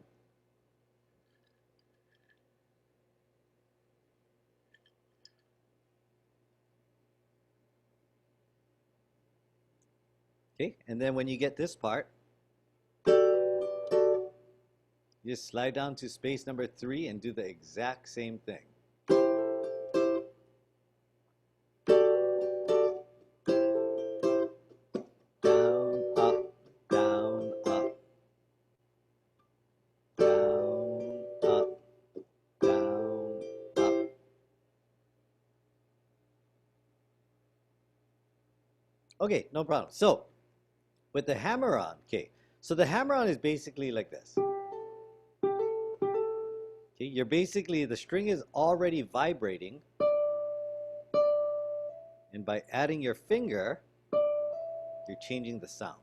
Okay, and then when you get this part, you just slide down to space number 3 and do the exact same thing. Down, up, down, up, down, up, down, up. Okay, no problem. So, with the hammer-on, okay, so the hammer-on is basically like this. Okay, you're basically, the string is already vibrating, and by adding your finger, you're changing the sound.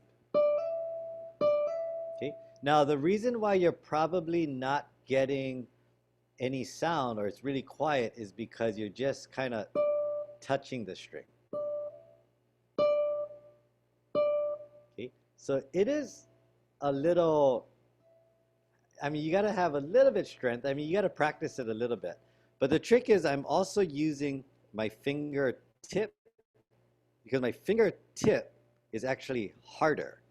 Okay, now the reason why you're probably not getting any sound or it's really quiet is because you're just kind of touching the string. Okay, so it is a little, I mean, you got to have a little bit strength. I mean, you got to practice it a little bit. But the trick is I'm also using my fingertip because my fingertip is actually harder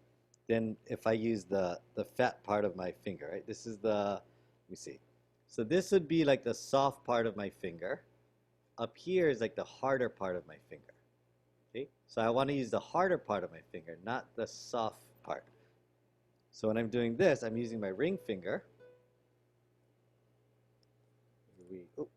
than if I use the fat part of my finger, right? This is the, let me see. So this would be like the soft part of my finger. Up here is like the harder part of my finger. Okay? So I want to use the harder part of my finger, not the soft part. So when I'm doing this, I'm using my ring finger. Oh.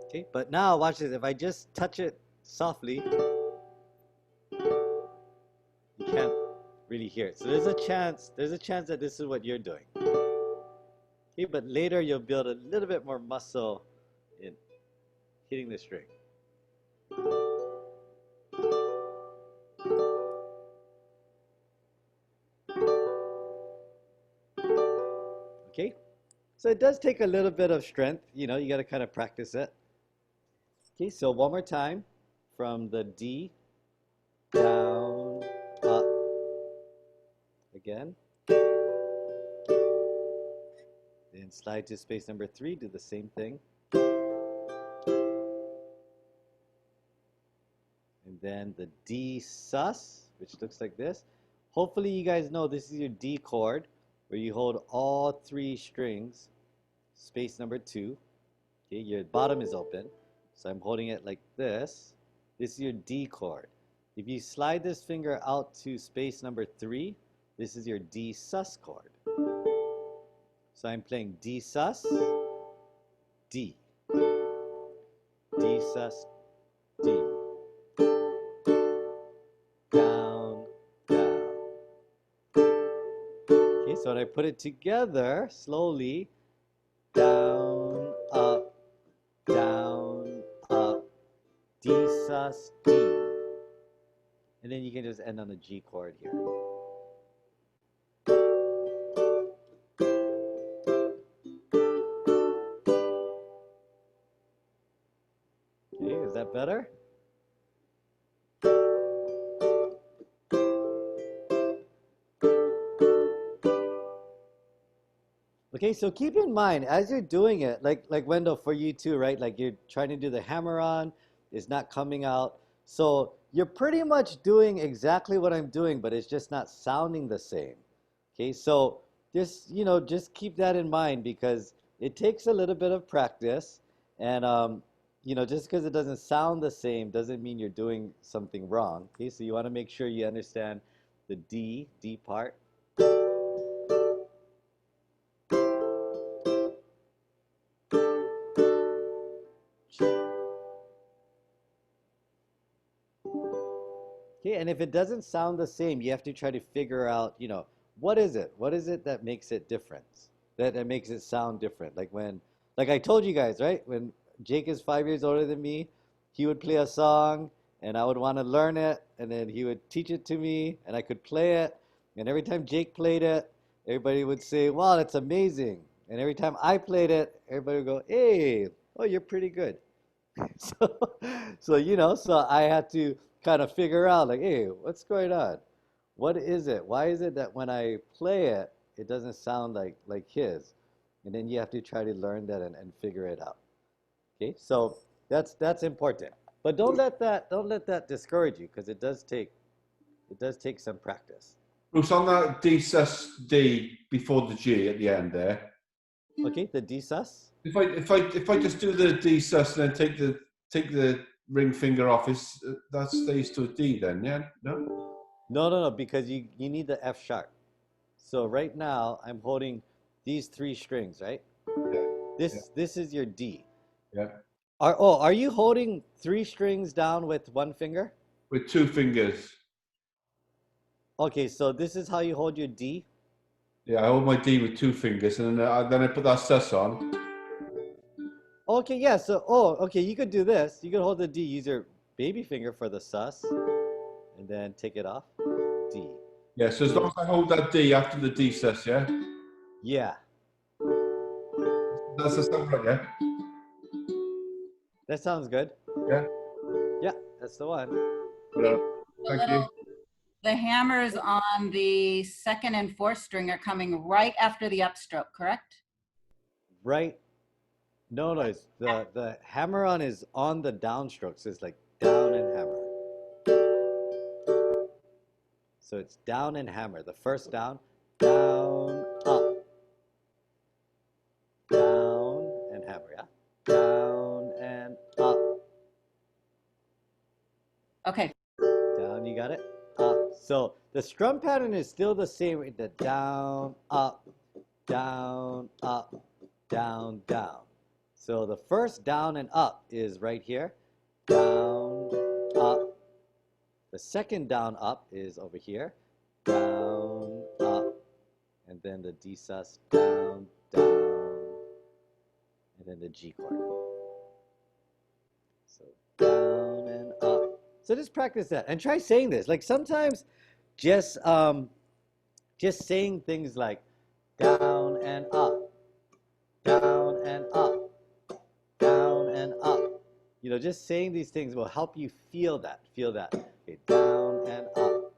Okay, but now watch this. If I just touch it softly, you can't really hear it. So there's a chance that this is what you're doing. Okay, but later you'll build a little bit more muscle in hitting the string. Okay, so it does take a little bit of strength. You know, you got to kind of practice it. Okay, so one more time from the D, down, up, again. Then slide to space number 3, do the same thing. And then the D sus, which looks like this. Hopefully you guys know this is your D chord, where you hold all 3 strings, space number 2. Okay, your bottom is open. So I'm holding it like this. This is your D chord. If you slide this finger out to space number 3, this is your D sus chord. So I'm playing D sus, D. D sus, D. Down, down. Okay, so when I put it together slowly, down, up, D sus, D. And then you can just end on the G chord here. Okay, is that better? Okay, so keep in mind as you're doing it, like Wendell, for you too, right? Like you're trying to do the hammer on, it's not coming out. So you're pretty much doing exactly what I'm doing, but it's just not sounding the same. Okay, so just, you know, just keep that in mind because it takes a little bit of practice. And, you know, just because it doesn't sound the same doesn't mean you're doing something wrong. Okay, so you want to make sure you understand the D part. Okay, and if it doesn't sound the same, you have to try to figure out, you know, what is it? What is it that makes it different? That makes it sound different? Like when, like I told you guys, right? When Jake is 5 years older than me, he would play a song and I would want to learn it, and then he would teach it to me and I could play it. And every time Jake played it, everybody would say, wow, that's amazing. And every time I played it, everybody would go, hey, oh, you're pretty good. So, so you know, so I had to kind of figure out like, hey, what's going on? What is it? Why is it that when I play it, it doesn't sound like his? And then you have to try to learn that and figure it out. Okay, so that's important. But don't let that discourage you because it does take some practice. Bruce, on that D sus D before the G at the end there. Okay, the D sus. If I just do the D sus and then take the ring finger off, that stays to a D then, yeah? No? No, because you need the F sharp. So right now I'm holding these 3 strings, right? Yeah. This is your D. Yeah. Are you holding 3 strings down with 1 finger? with 2 fingers. Okay, so this is how you hold your D. Yeah, I hold my D with 2 fingers, and then I put that sus on. Okay, yeah, so, okay, you could do this. You could hold the D, use your baby finger for the sus, and then take it off. D. Yeah, so as long as I hold that D after the D sus, yeah? Yeah, That's the sound right, yeah? that sounds good. Yeah? Yeah, that's the one. Thank you. The hammers on the 2nd and 4th string are coming right after the upstroke, correct? Right? No, it's the hammer on is on the downstroke, so it's like down and hammer. So it's down and hammer. The first down, down, up, down and hammer, yeah? Down and up. Okay, Down, you got it? Up. So the strum pattern is still the same, right? The down, up, down, up, down, down. So the first down and up is right here. Down, up. The second down up is over here. Down, up. And then the D sus, down, down. And then the G chord. So down and up. So just practice that and try saying this. Like sometimes just saying things like down and up, down and up, down and up. You know, just saying these things will help you feel that. Feel that. Okay, down and up,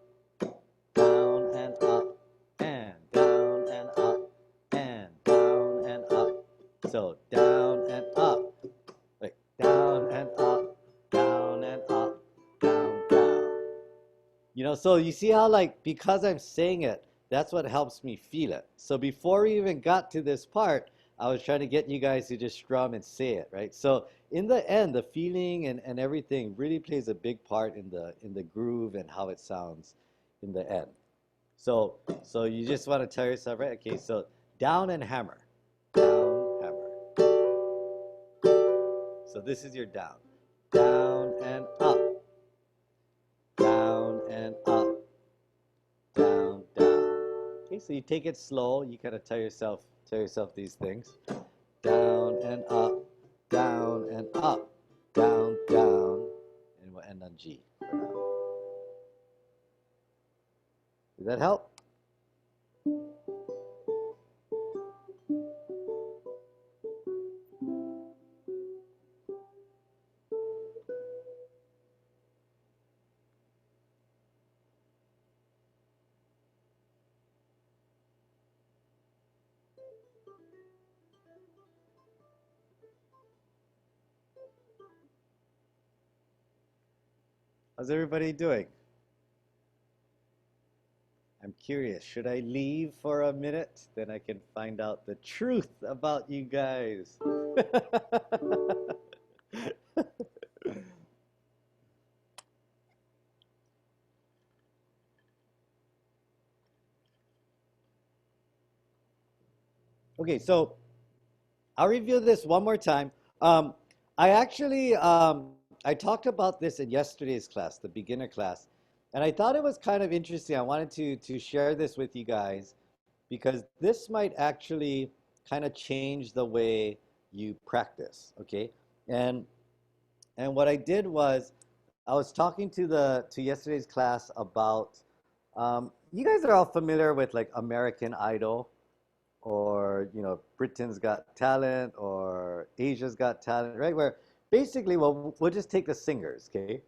down and up, and down and up, and down and up. So down and up, like down and up, down and up, down, down. You know, so you see how, like, because I'm saying it, that's what helps me feel it. So before we even got to this part, I was trying to get you guys to just strum and say it, right? So in the end, the feeling and everything really plays a big part in the groove and how it sounds in the end. So you just want to tell yourself, right? Okay, so down and hammer. Down, hammer. So this is your down. Down and up. Down and up. Down, down. Okay, so you take it slow. You kind of tell yourself these things. Down and up, down and up, down, down, and we'll end on G for now. Did that help? How's everybody doing? I'm curious, should I leave for a minute? Then I can find out the truth about you guys. Okay, so I'll review this one more time. I actually, I talked about this in yesterday's class, the beginner class, and I thought it was kind of interesting. I wanted to share this with you guys because this might actually kind of change the way you practice, okay? And what I did was I was talking to yesterday's class about, you guys are all familiar with like American Idol, or Britain's Got Talent, or Asia's Got Talent, right? Where basically, well, we'll just take the singers, okay?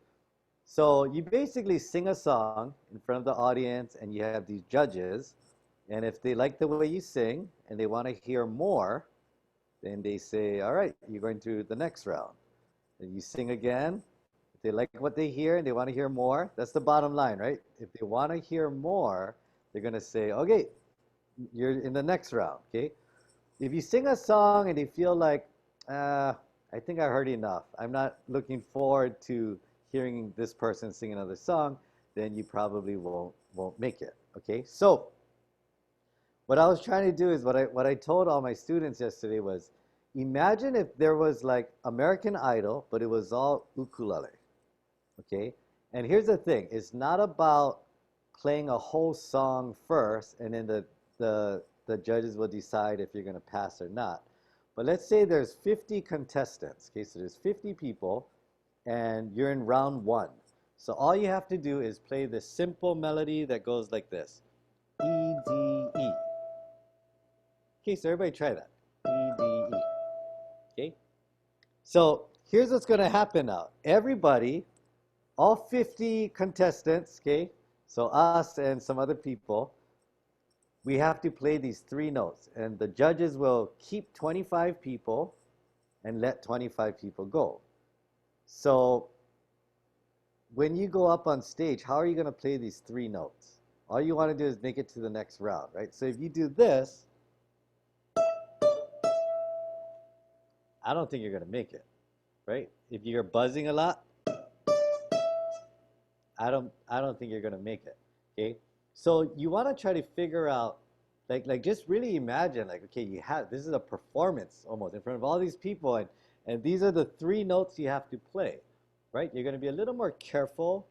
So you basically sing a song in front of the audience, and you have these judges, and if they like the way you sing and they want to hear more, then they say, all right, you're going to the next round. And you sing again. If they like what they hear and they want to hear more, that's the bottom line, right? If they want to hear more, they're going to say, okay, you're in the next round, okay? If you sing a song and you feel like, I think I heard enough, I'm not looking forward to hearing this person sing another song, then you probably won't make it, okay? So what I was trying to do is what I told all my students yesterday was, Imagine if there was like American Idol, but it was all ukulele. Okay? And here's the thing, it's not about playing a whole song first and then the judges will decide if you're going to pass or not. But let's say there's 50 contestants. Okay, so there's 50 people and you're in round one. So all you have to do is play this simple melody that goes like this. E, D, E. Okay, so everybody try that. E, D, E. Okay? So here's what's going to happen now. Everybody, all 50 contestants, okay, so us and some other people, we have to play these three notes. And the judges will keep 25 people and let 25 people go. So when you go up on stage, how are you going to play these three notes? All you want to do is make it to the next round, right? So if you do this, I don't think you're going to make it, right? If you're buzzing a lot, I don't think you're going to make it, okay? So you want to try to figure out, like just really imagine, like, okay, this is a performance almost in front of all these people, and these are the three notes you have to play, right? You're going to be a little more careful,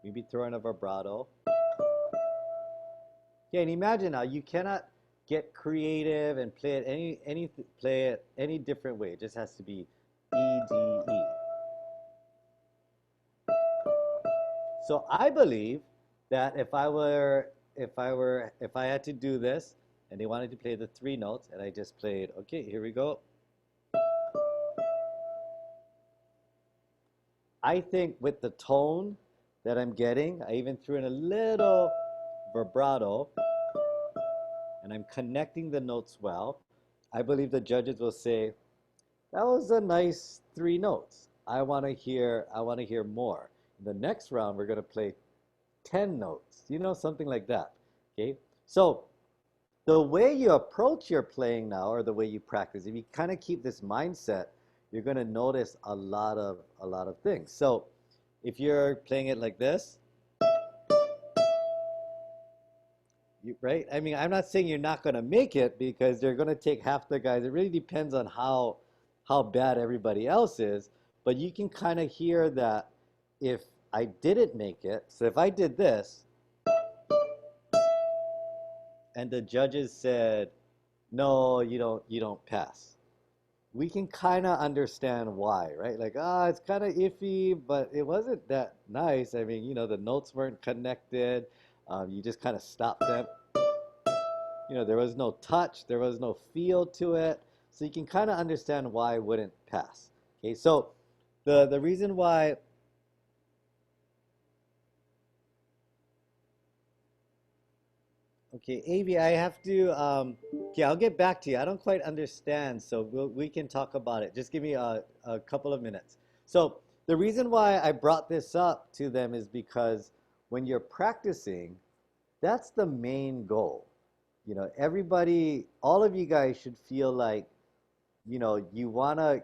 maybe throw in a vibrato. Okay, and imagine now, you cannot get creative and play it any different way. It just has to be E, D, E. So I believe that if I had to do this and they wanted to play the three notes and I just played, okay, here we go. I think with the tone that I'm getting, I even threw in a little vibrato and I'm connecting the notes well. I believe the judges will say, that was a nice three notes. I want to hear more. In the next round, we're going to play 10 notes, something like that. Okay, so the way you approach your playing now, or the way you practice, if you kind of keep this mindset, you're going to notice a lot of things. So if you're playing it like this, right? I mean, I'm not saying you're not going to make it, because they're going to take half the guys. It really depends on how bad everybody else is, but you can kind of hear that if I didn't make it, so if I did this, and the judges said, no, you don't pass, we can kind of understand why, right? Like, it's kind of iffy, but it wasn't that nice. I mean, the notes weren't connected. You just kind of stopped them. There was no touch, there was no feel to it. So you can kind of understand why it wouldn't pass. Okay, so the reason why okay, Avi, I have to, okay, I'll get back to you. I don't quite understand, so we can talk about it. Just give me a couple of minutes. So the reason why I brought this up to them is because when you're practicing, that's the main goal. Everybody, all of you guys should feel like, you want to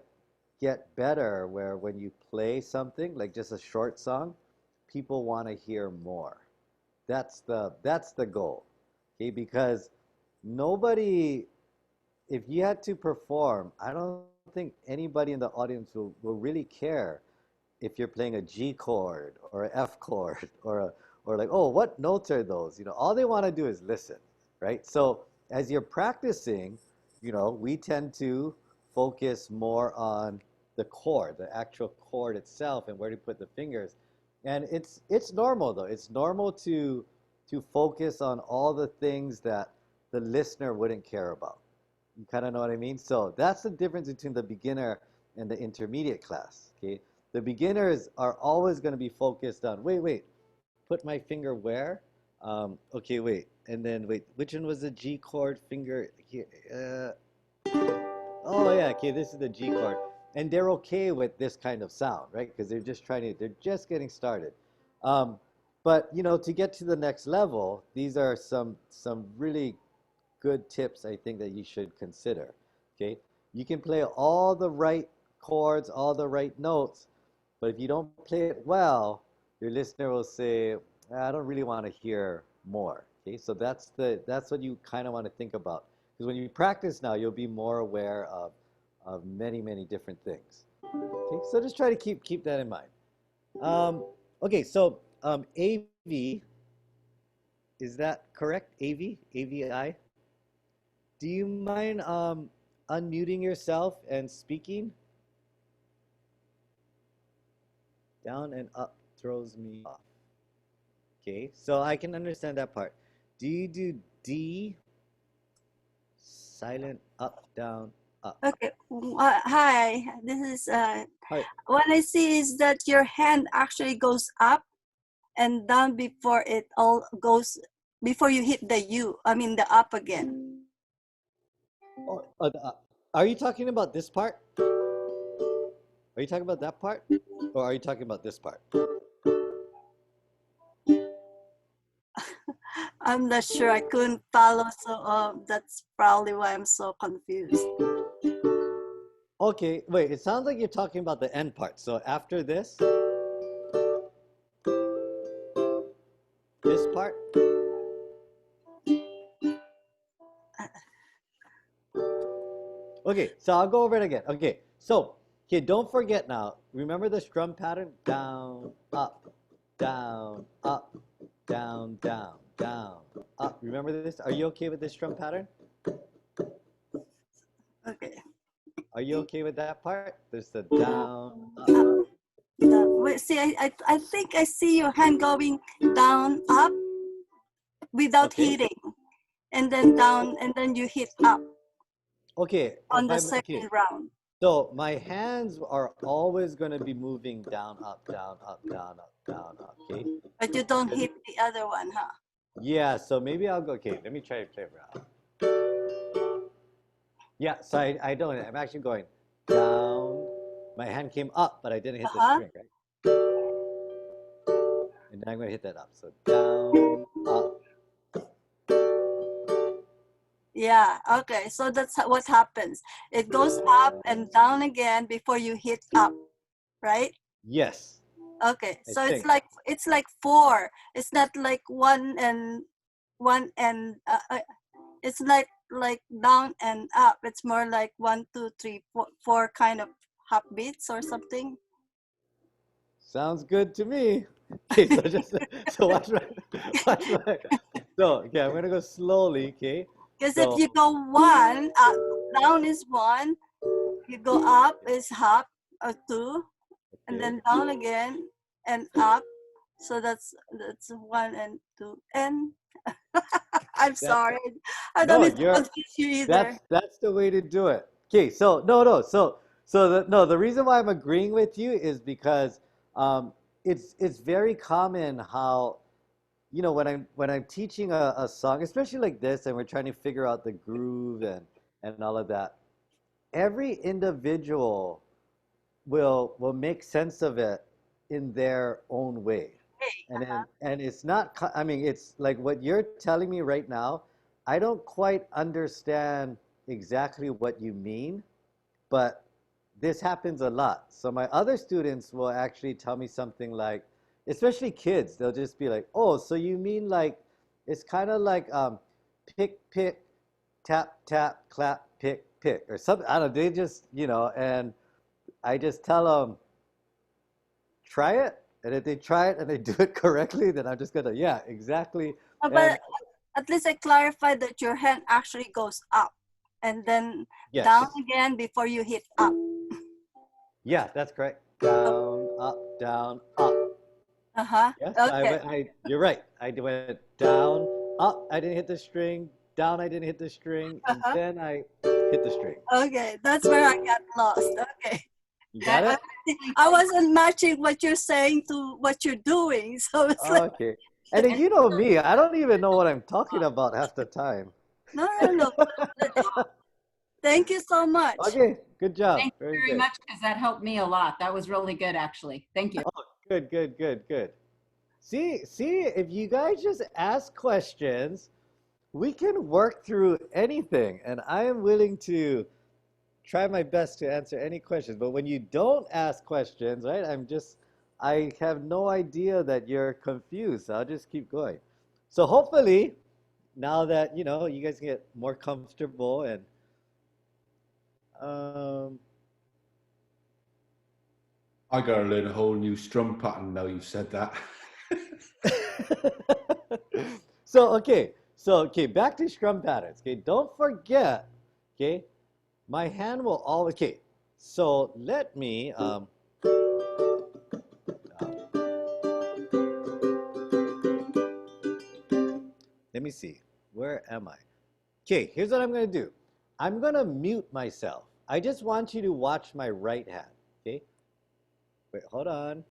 get better, where when you play something, like just a short song, people want to hear more. That's the goal. Okay, because nobody, if you had to perform, I don't think anybody in the audience will really care if you're playing a G chord or an F chord or like, oh, what notes are those? All they want to do is listen, right? So as you're practicing, we tend to focus more on the chord, the actual chord itself, and where to put the fingers. And it's normal though. It's normal to focus on all the things that the listener wouldn't care about. You kind of know what I mean? So that's the difference between the beginner and the intermediate class, okay? The beginners are always going to be focused on, wait, put my finger where? Okay, wait, and then wait, which one was the G chord finger here? Oh yeah, okay, this is the G chord. And they're okay with this kind of sound, right? Because they're just getting started. But to get to the next level, these are some really good tips I think that you should consider. Okay, you can play all the right chords, all the right notes, but if you don't play it well, your listener will say, I don't really want to hear more. Okay, so that's what you kind of want to think about. Because when you practice now, you'll be more aware of many, many different things. Okay, so just try to keep that in mind. Okay, so AV, is that correct? AV, AVI. Do you mind unmuting yourself and speaking? Down and up throws me off. Okay, so I can understand that part. Do you do D, silent, up, down, up? Okay. Hi. This is Hi. what I see is that your hand actually goes up and down before it all goes before you hit the U. I mean the up again. Oh, are you talking about this part? Are you talking about that part? Or are you talking about this part? I'm not sure. I couldn't follow, so that's probably why I'm so confused. Okay, wait, it sounds like you're talking about the end part. So after this part? Okay, so I'll go over it again. Okay, so, okay, don't forget now. Remember the strum pattern? Down, up, down, up, down, down, down, up. Remember this? Are you okay with this strum pattern? Okay. Are you okay with that part? There's the down, up. Wait, see, I think I see your hand going down, up without Okay. hitting, and then down, and then you hit up Okay, on the okay. second round. So my hands are always going to be moving down, up, down, up, down, up, down, up. Okay. But you don't hit the other one, huh? Yeah. So maybe I'll go. Okay. Let me try to play it around. Yeah. So I don't. I'm actually going down. My hand came up, but I didn't hit the string, right? And then I'm going to hit that up. So down, up. Yeah, okay. So that's what happens. It goes up and down again before you hit up, right? Yes. Okay. I So think. it's like four. It's not like one and it's like down and up. It's more like 1, 2, 3, 4, four kind of half beats or something. Sounds good to me. Okay. So just so watch my. So okay, I'm gonna go slowly. Okay. Because So, if you go one, down is one, you go up is half or two, and okay. then down again and up. So that's 1 and 2 and I'm That, sorry, I don't no, need to confuse you either. that's the way to do it. Okay, so no, the reason why I'm agreeing with you is because it's very common how when I'm teaching a song, especially like this, and we're trying to figure out the groove and all of that. Every individual will make sense of it in their own way. And it's not I mean it's like what you're telling me right now, I don't quite understand exactly what you mean, but this happens a lot. So my other students will actually tell me something like, especially kids, they'll just be like, "Oh, so you mean like it's kind of like pick pick tap tap clap pick pick or something." I don't know, they just, and I just tell them, try it. And if they try it and they do it correctly, then I'm just gonna, yeah, exactly. And But at least I clarified that your hand actually goes up and then yes, down again before you hit up. yeah, that's correct. Down, up, down, up. Yes, Okay. you're right. I went down, up, I didn't hit the string, down, I didn't hit the string, and then I hit the string. Okay, that's where I got lost. Okay. You got it? I wasn't matching what you're saying to what you're doing. So it's like, Okay. And then you know me, I don't even know what I'm talking about half the time. no. Thank you so much. Okay, good job. Thank you Very very good. much, because that helped me a lot. That was really good, actually. Thank you. Good. See, if you guys just ask questions, we can work through anything, and I am willing to try my best to answer any questions. But when you don't ask questions, right, I have no idea that you're confused. I'll just keep going. So hopefully, now that you guys get more comfortable and um, I gotta learn a whole new strum pattern now you've said that. so okay, back to strum patterns. Okay, don't forget. Okay, my hand will always. Okay, so let me see. Where am I? Okay, here's what I'm gonna do. I'm gonna mute myself. I just want you to watch my right hand. Okay. Wait, hold on.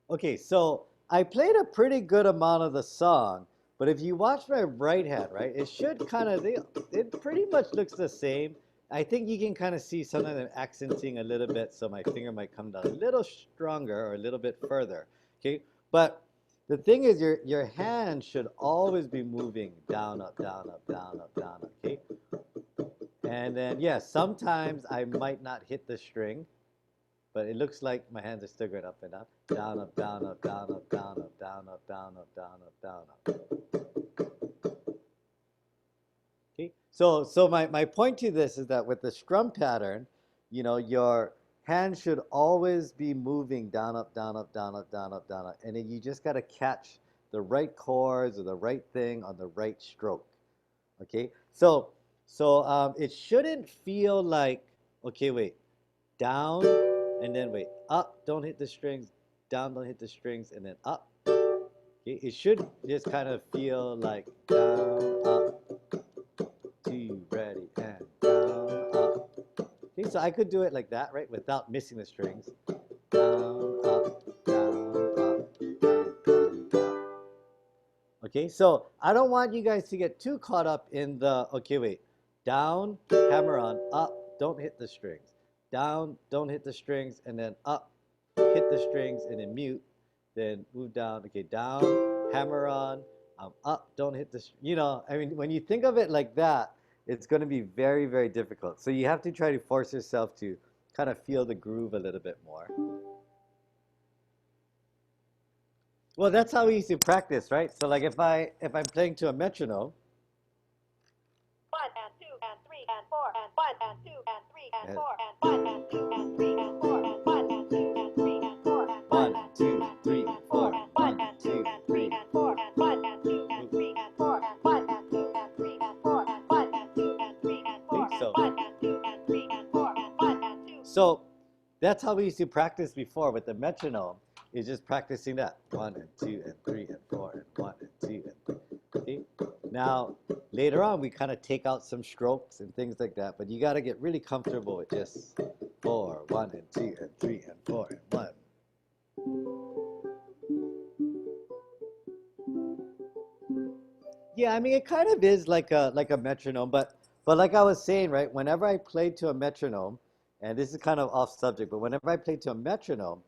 Okay, so I played a pretty good amount of the song, but if you watch my right hand, right, it should kind of, it pretty much looks the same. I think you can kind of see some of them accenting a little bit, so my finger might come down a little stronger or a little bit further. Okay, but the thing is, your hand should always be moving down, up, down, up, down, up, down, up. Okay, and then yeah, sometimes I might not hit the string. But it looks like my hands are still going up and down. Down, up, down, up, down, up, down, up, down, up, down, up, down, up, down, up. Okay. So my point to this is that with the strum pattern, your hand should always be moving down, up, down, up, down, up, down, up, down, up. And then you just got to catch the right chords or the right thing on the right stroke. Okay. So it shouldn't feel like, okay, wait, down, and then wait, up, don't hit the strings, down, don't hit the strings, and then up. Okay, it should just kind of feel like down, up, two, ready, and down, up. Okay, so I could do it like that, right, without missing the strings. Down, up, down, up, down, down, down. Okay, so I don't want you guys to get too caught up in the, okay, wait, down, hammer on, up, don't hit the strings. Down, don't hit the strings, and then up, hit the strings, and then mute, then move down. Okay, down, hammer on, up, don't hit the, I mean, when you think of it like that, it's going to be very, very difficult. So you have to try to force yourself to kind of feel the groove a little bit more. Well, that's how we used to practice, right? So like if I'm playing to a metronome, 1 and 2 and 3 and 4 and 1 and 2 and 3 and 4 and 1 and 2 and 3 and 4 and 1 and 2 and 3 and 4 and 1 and 2 and 3 and 4 and 1 and 2 and 3 and 4 and 1 and 2 and 3 and 4 and 1 and 2 and 3 and 4 and 1 and 2 and 3 and 4 and 1 and 2 and 3 and 4 and 1 and 2. so that's how we used to practice before with the metronome. Is just practicing that 1 and 2 and 3 and 4 and 1 and 2 and 3. Okay? Now later on we kind of take out some strokes and things like that, but you got to get really comfortable with just 4, 1 and 2 and 3 and 4 and 1. Yeah, I mean it kind of is like a metronome, but like I was saying, right? Whenever I played to a metronome, and this is kind of off subject, but whenever I played to a metronome,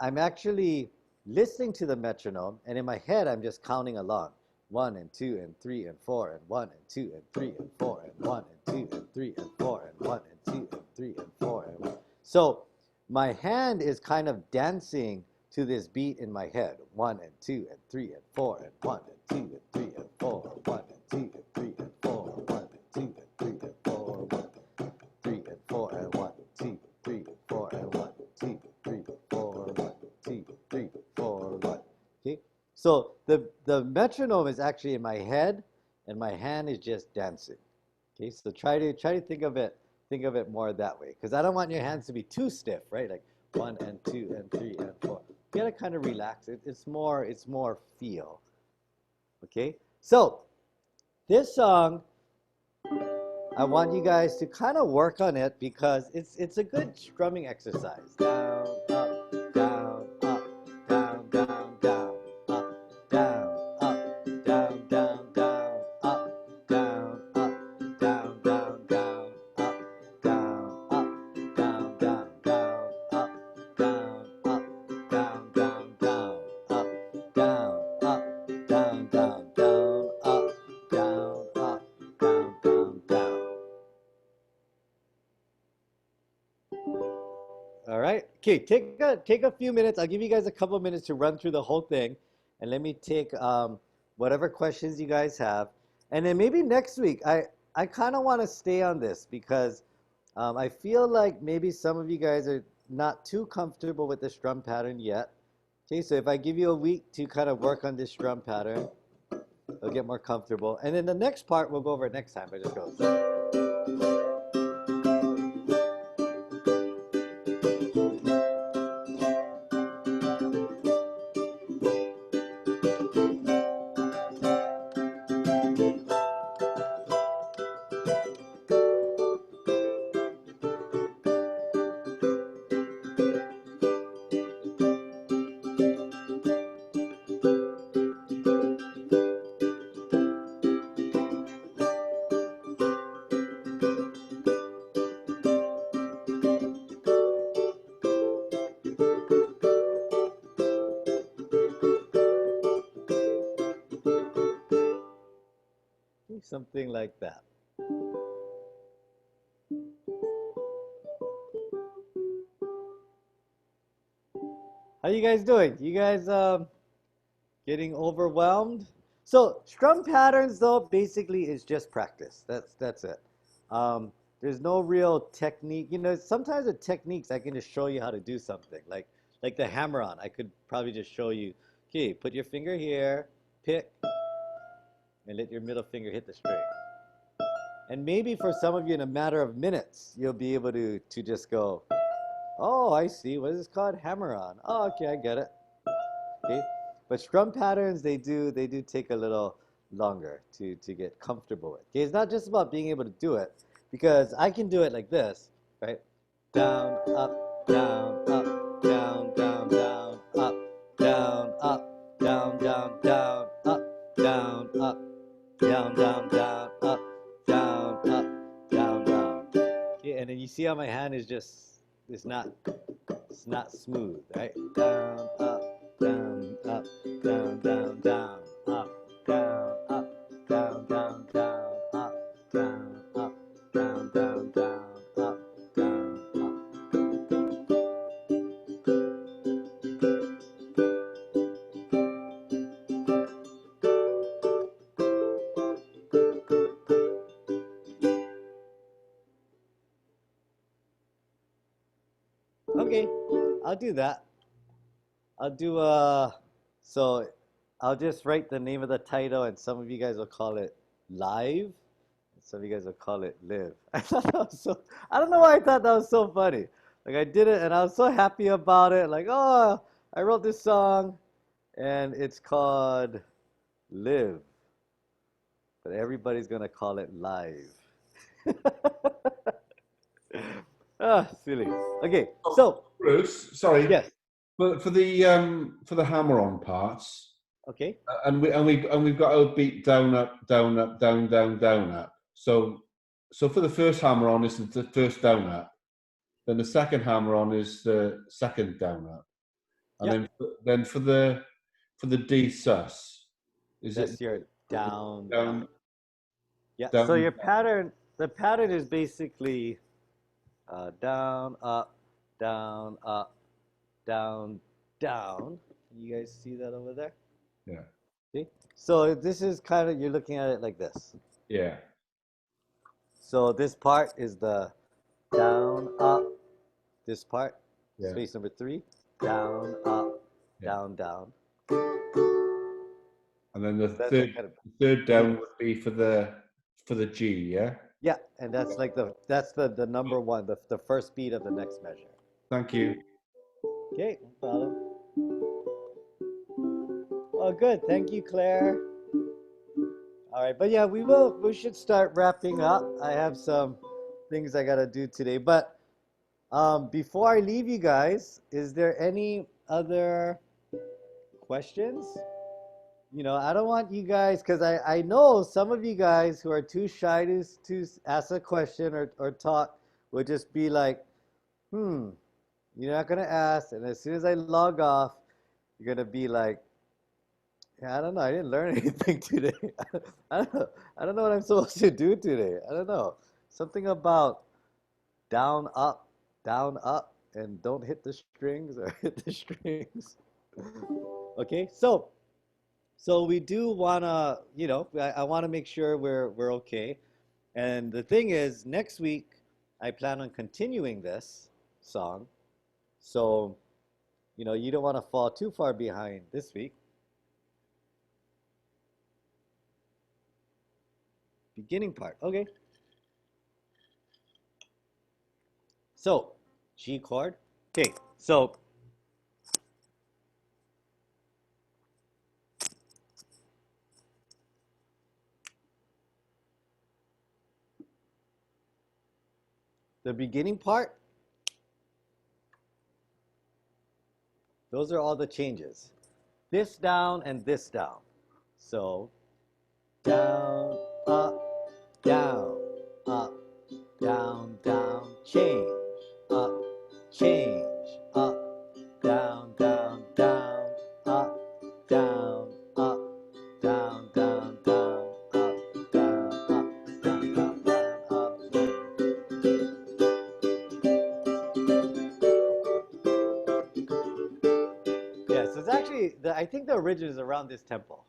I'm actually listening to the metronome, and in my head, I'm just counting along. 1 and 2 and 3 and 4 and 1 and 2 and 3 and 4 and 1 and 2 and 3 and 4 and 1 and 2 and 3 and 4 and 1. So my hand is kind of dancing to this beat in my head. 1 and 2 and 3 and 4 and 1 and 2 and 3 and 4, 1 and 2 and 3 and 4, 1 and 2 and 3 and 4, 1 and 3 and 4 and 1 and 2 and 3 and 4 and 1 and 2 and 3 and 4, 1 2 3 4 1. Okay, so the metronome is actually in my head, and my hand is just dancing. Okay, so try to think think of it more that way, because I don't want your hands to be too stiff, right? Like 1 and 2 and 3 and 4. You gotta kind of relax it. It's more feel. Okay, so this song, I want you guys to kind of work on it because it's a good strumming exercise. Down, up, down, up, down, down, down, up, down, up, down, down, down, up, down, up, down, down, down, up, down, up, down, down, down, up, down, up, down, down, down, up, down, up, down, down, down, up, down, up, down, down, down. All right. Okay. Take a few minutes. I'll give you guys a couple of minutes to run through the whole thing, and let me take whatever questions you guys have, and then maybe next week I kind of want to stay on this because I feel like maybe some of you guys are not too comfortable with the strum pattern yet. Okay. So if I give you a week to kind of work on this strum pattern, you'll get more comfortable, and then the next part we'll go over it next time. But it just goes. Something like that. How you guys doing? You guys getting overwhelmed? So strum patterns though basically is just practice. That's it. There's no real technique. You know, sometimes the techniques I can just show you how to do something. Like the hammer on. I could probably just show you, okay, put your finger here, pick, and let your middle finger hit the string. And maybe for some of you in a matter of minutes, you'll be able to just go, oh, I see. What is this called? Hammer on. Oh, okay, I get it. Okay. But strum patterns, they do take a little longer to get comfortable with. Okay, it's not just about being able to do it, because I can do it like this, right? Down, up, down, up, down, down, down, up, down, up, down, down, down, up, down, up, down, down, down, up, down, up, down, down. Okay, and then you see how my hand is just, it's not smooth, right? Down, up, down, up, down, down, down, up, down, up, down, down, down, up, down, up, down, down, down, up, down, up. Okay, I'll do that. I'll do so I'll just write the name of the title, and some of you guys will call it Live, and some of you guys will call it Live. I thought that was so, I don't know why I thought that was so funny. Like I did it and I was so happy about it. Like, oh, I wrote this song and it's called Live. But everybody's gonna call it Live. Ah, silly. Okay, so Bruce, sorry. yes. But for the hammer-on parts, Okay. and we've got our beat down, up, down, up, down, down, down, up. So for the first hammer-on is the first down, up. Then the second hammer-on is the second down, up. And then for the D sus, is That's it your down, down? down. Yeah. Down, So your down. pattern, the pattern is basically down, up, down, up, down, down. You guys see that over there? Yeah. See? So this is kind of, you're looking at it like this. Yeah. So this part is the down, up. This part, Yeah. space number 3, down, up, Yeah. down, down. And then the That's third kind of, third down would be for the G, yeah? Yeah, and that's like the number one, the first beat of the next measure. Thank you. Okay, no problem. Oh, good. Thank you, Claire. All right, but yeah, we should start wrapping up. I have some things I gotta do today, but before I leave you guys, is there any other questions? I don't want you guys, because I know some of you guys who are too shy to ask a question or talk would just be like, you're not going to ask. And as soon as I log off, you're going to be like, yeah, I don't know. I didn't learn anything today. I don't know what I'm supposed to do today. I don't know. Something about down, up, and don't hit the strings or hit the strings. Okay, so we do wanna, I want to make sure we're okay. And the thing is, next week I plan on continuing this song. So, you don't want to fall too far behind this week. Beginning part. Okay. So, G chord. Okay. So, the beginning part, those are all the changes. This down and this down. So, down, up, down, up, down, down, change, up, change, up, down, down, down, up, down, up, down, down, down, up, down, up, down, down, down, up. Yeah, so it's actually, I think the origin is around this tempo.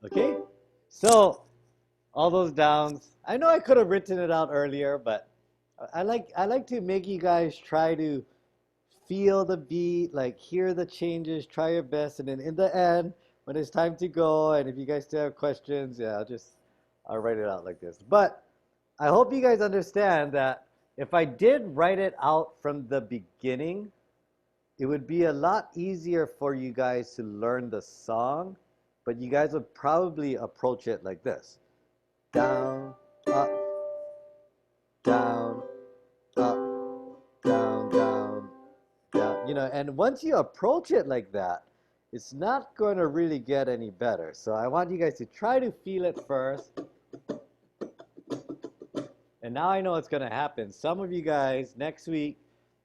Okay, so all those downs. I know I could have written it out earlier, but I like to make you guys try to feel the beat, like hear the changes, try your best, and then in the end, when it's time to go, and if you guys still have questions, yeah, I'll write it out like this. But I hope you guys understand that if I did write it out from the beginning, it would be a lot easier for you guys to learn the song, but you guys would probably approach it like this. Down, up, down, up, down, down, down. And once you approach it like that, it's not going to really get any better. So I want you guys to try to feel it first. And now I know what's going to happen. Some of you guys, next week,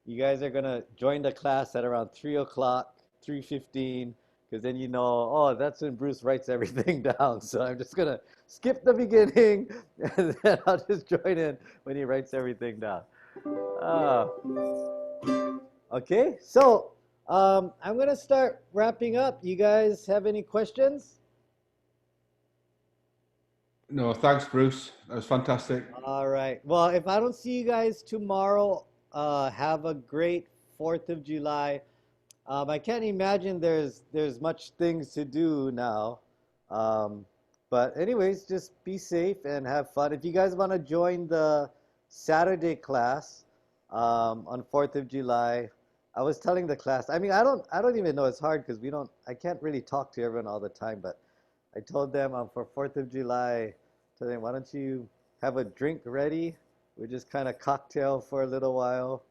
you guys are going to join the class at around 3 o'clock, 3:15, because then oh, that's when Bruce writes everything down. So I'm just going to skip the beginning, and then I'll just join in when he writes everything down. Okay, so I'm going to start wrapping up. You guys have any questions? No, thanks, Bruce. That was fantastic. All right. Well, if I don't see you guys tomorrow, have a great 4th of July. I can't imagine there's much things to do now. But anyways, just be safe and have fun. If you guys want to join the Saturday class on 4th of July, I was telling the class, I mean, I don't even know, it's hard because I can't really talk to everyone all the time, but I told them for 4th of July, told them, why don't you have a drink ready? We just kind of cocktail for a little while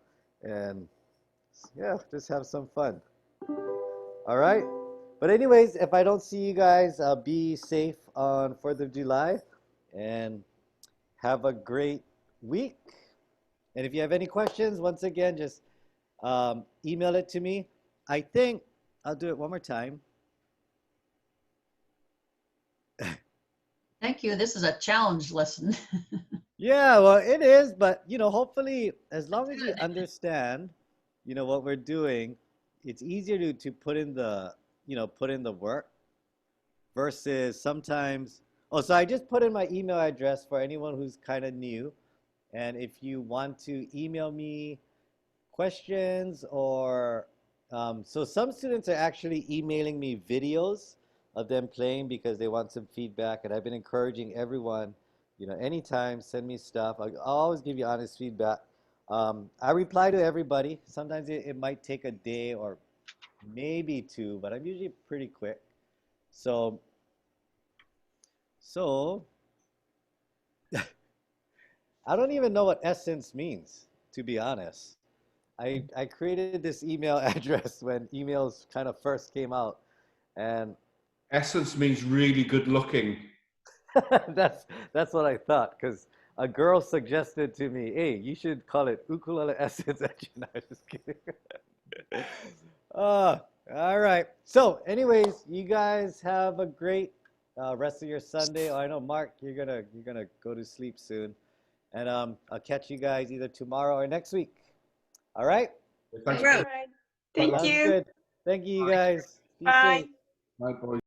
and yeah, just have some fun. All right. But anyways, if I don't see you guys, be safe on 4th of July and have a great week. And if you have any questions, once again, just email it to me. I think I'll do it one more time. Thank you. This is a challenge lesson. Yeah, well, it is, but hopefully, as long as you understand, what we're doing, it's easier to put in the work versus sometimes. Oh, so I just put in my email address for anyone who's kind of new, and if you want to email me questions or so some students are actually emailing me videos of them playing because they want some feedback, and I've been encouraging everyone, anytime send me stuff. I'll always give you honest feedback. I reply to everybody. Sometimes it might take a day or maybe two, but I'm usually pretty quick. So I don't even know what essence means, to be honest. I created this email address when emails kind of first came out, and Essence means really good looking. that's what I thought, because a girl suggested to me, "Hey, you should call it ukulele essence." No, I'm just kidding. All right. So, anyways, you guys have a great rest of your Sunday. Oh, I know, Mark, you're gonna go to sleep soon, and I'll catch you guys either tomorrow or next week. All right. Thanks. Right. Bye, Thank Sounds you. good. Thank you, you guys. Be Bye. safe. Bye, boys.